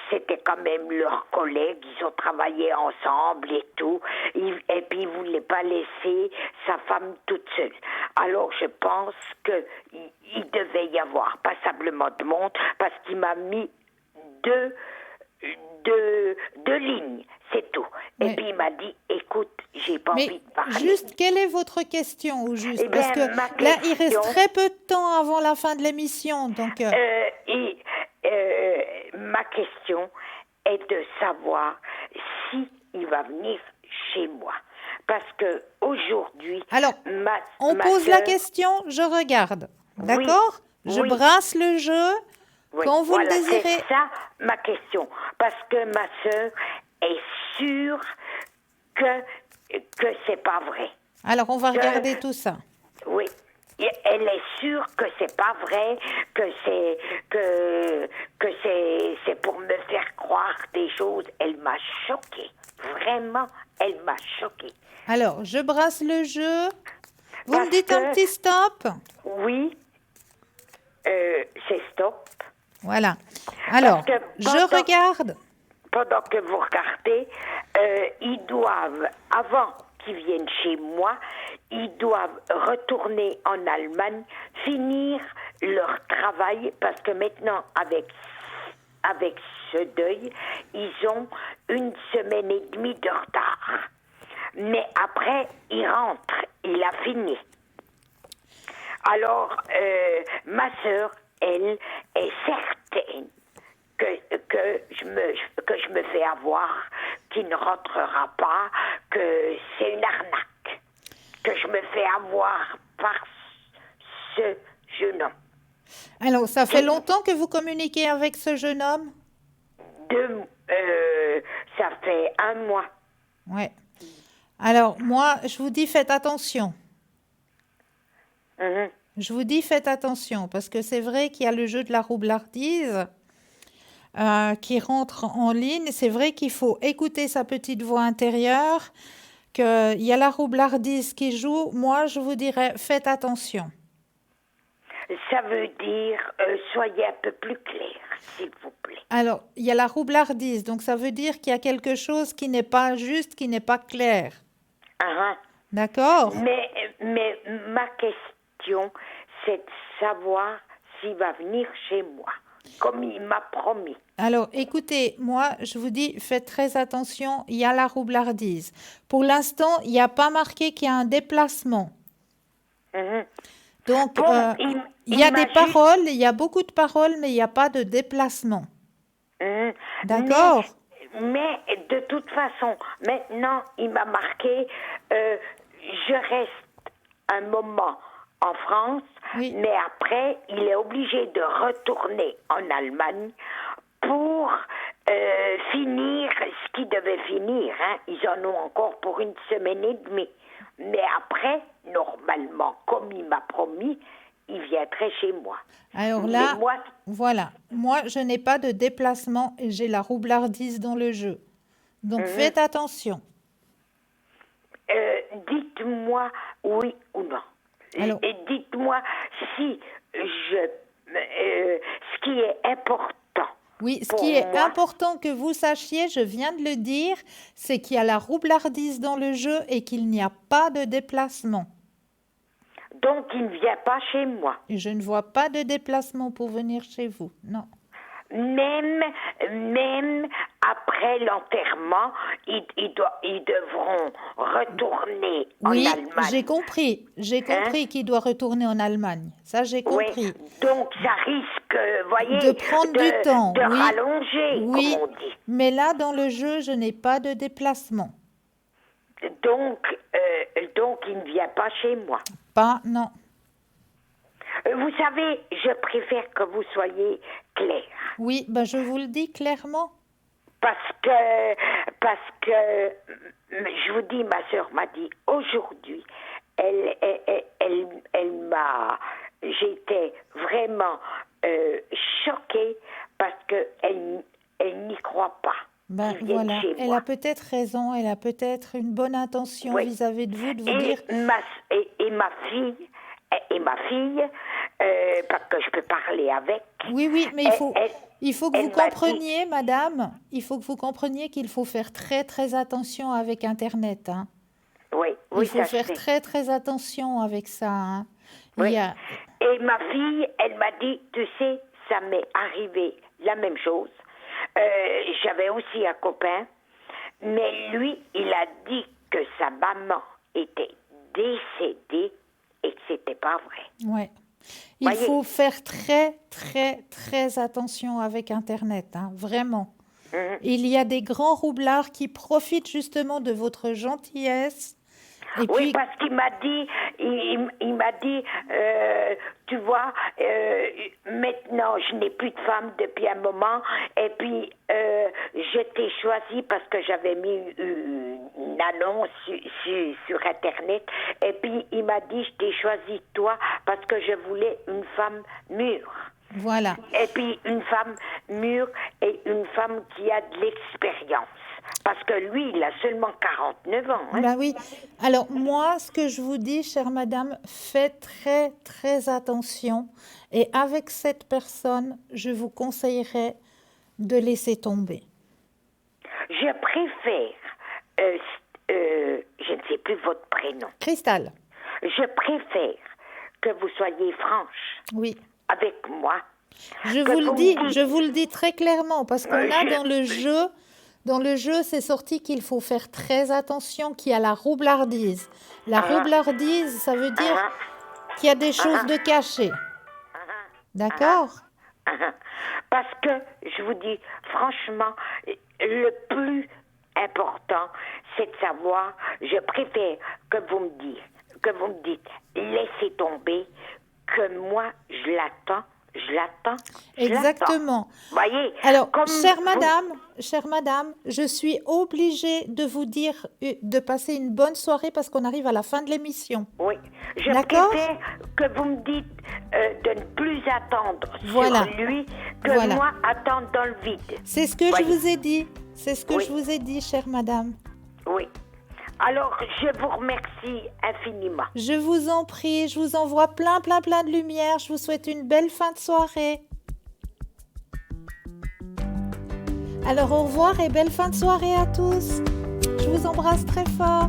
c'était quand même leurs collègues, ils ont travaillé ensemble et tout, et puis il voulait pas laisser sa femme toute seule. Alors je pense que il devait y avoir passablement de monde parce qu'il m'a mis deux lignes, c'est tout. Oui. Et puis il m'a dit, écoute, j'ai pas Mais envie de parler. juste, quelle est votre question au juste? Eh Parce bien, que ma là, il reste question- très peu de temps avant la fin de l'émission. Donc, Ma question est de savoir si il va venir chez moi. Parce que aujourd'hui, alors, on ma pose la sœur- question, je regarde. D'accord? Je oui. brasse le jeu. Oui, Quand vous voilà, le désirez. c'est ça ma question. Parce que ma sœur est sûre que c'est pas vrai. Alors, on va regarder tout ça. Oui. Et elle est sûre que c'est pas vrai, que c'est pour me faire croire des choses. Elle m'a choquée. Vraiment, elle m'a choquée. Alors, je brasse le jeu. Vous me Parce dites un que- petit stop? Oui, c'est stop. Voilà. Alors, que je pendant- regarde. Pendant que vous regardez, ils doivent, avant qu'ils viennent chez moi, ils doivent retourner en Allemagne, finir leur travail, parce que maintenant, avec ce deuil, ils ont 1 semaine et demie de retard. Mais après, il rentre, il a fini. Alors, ma sœur, elle, est certaine que je me fais avoir, qu'il ne rentrera pas, que c'est une arnaque, que je me fais avoir par ce jeune homme. Alors, ça fait longtemps que vous communiquez avec ce jeune homme? Ça fait 1 mois. Ouais. Alors, moi, je vous dis, faites attention. Mhm. Je vous dis, faites attention, parce que c'est vrai qu'il y a le jeu de la roublardise qui rentre en ligne. C'est vrai qu'il faut écouter sa petite voix intérieure, qu'il y a la roublardise qui joue. Moi, je vous dirais, faites attention. Ça veut dire, soyez un peu plus clair, s'il vous plaît. Alors, il y a la roublardise, donc ça veut dire qu'il y a quelque chose qui n'est pas juste, qui n'est pas clair. Ah, D'accord? mais ma question, c'est de savoir s'il va venir chez moi, comme il m'a promis. Alors, écoutez, moi, je vous dis, faites très attention, il y a la roublardise. Pour l'instant, il n'y a pas marqué qu'il y a un déplacement. Mhm. Donc, Bon, il y a des imagine- paroles, il y a beaucoup de paroles, mais il n'y a pas de déplacement. Mhm. D'accord? Mais de toute façon, maintenant, il m'a marqué, je reste un moment en France, Oui. mais après, il est obligé de retourner en Allemagne pour finir ce qui devait finir. Hein. Ils en ont encore pour 1 semaine et demie. Mais après, normalement, comme il m'a promis, il viendrait chez moi. Alors là, Mais moi, voilà. Moi, je n'ai pas de déplacement et j'ai la roublardise dans le jeu. Donc, faites attention. dites-moi oui ou non. Alors- Et dites-moi si ce qui est important. Oui, ce Pour qui est moi- important que vous sachiez, je viens de le dire, c'est qu'il y a la roublardise dans le jeu et qu'il n'y a pas de déplacement. Donc, il ne vient pas chez moi. Et je ne vois pas de déplacement pour venir chez vous. Non. même après l'enterrement, ils devront retourner en Oui, Allemagne. j'ai compris. J'ai compris qu'il doit retourner en Allemagne. Ça, j'ai Oui, compris. donc ça risque, voyez, De prendre du temps, de oui. rallonger, Oui, comme on dit. mais là, dans le jeu, je n'ai pas de déplacement. Donc il ne vient pas chez moi. Pas, non. Vous savez, je préfère que vous soyez clair. Oui, ben je vous le dis clairement. Parce que, je vous dis, ma sœur m'a dit, aujourd'hui, elle m'a, j'étais vraiment choquée parce qu'elle n'y croit pas. Ben Qu'ils viennent voilà, chez elle moi. a peut-être raison, elle a peut-être une bonne intention Oui. vis-à-vis de vous, de vous Et dire... ma fille, parce que je peux parler avec. Oui, mais il faut que elle vous m'a dit- compreniez, madame, il faut que vous compreniez qu'il faut faire très, très attention avec Internet, hein. Oui, Il faut ça faire je sais. très, très attention avec ça, hein. Oui. Il y a... Et ma fille, elle m'a dit, tu sais, ça m'est arrivé la même chose. J'avais aussi un copain, mais lui, il a dit que sa maman était décédée et que c'était pas vrai. Ouais. Il Voyez. faut faire très, très, très attention avec Internet, hein, vraiment. Mhm. Il y a des grands roublards qui profitent justement de votre gentillesse. Et Oui, puis, parce qu'il m'a dit, il m'a dit, tu vois, maintenant je n'ai plus de femme depuis un moment, et puis je t'ai choisi parce que j'avais mis une annonce sur Internet, et puis il m'a dit, je t'ai choisi toi parce que je voulais une femme mûre. voilà. Et puis une femme mûre et une femme qui a de l'expérience. Parce que lui, il a seulement 49 ans. Hein. Ben oui. Alors moi, ce que je vous dis, chère madame, faites très, très attention. Et avec cette personne, je vous conseillerais de laisser tomber. Je préfère, je ne sais plus votre prénom, Cristal, je préfère que vous soyez franche oui. avec moi. Je Que vous le vous dis, me dites- je vous le dis très clairement, parce qu'on a dans le jeu, c'est sorti qu'il faut faire très attention, qu'il y a la roublardise. La roublardise, ça veut dire qu'il y a des choses de cachées. D'accord? Parce que, je vous dis, franchement, le plus important, c'est de savoir, je préfère que vous me dites, laissez tomber, que moi, je l'attends. Exactement. Voyez. Alors, comme chère madame, je suis obligée de vous dire de passer une bonne soirée parce qu'on arrive à la fin de l'émission. Oui. Je D'accord. préfère que vous me dites de ne plus attendre Voilà. sur lui que Voilà. moi attendre dans le vide. C'est ce que je Voyez. vous ai dit. C'est ce que Oui. je vous ai dit, chère madame. Oui. Alors, je vous remercie infiniment. Je vous en prie, je vous envoie plein de lumière. Je vous souhaite une belle fin de soirée. Alors au revoir et belle fin de soirée à tous. Je vous embrasse très fort.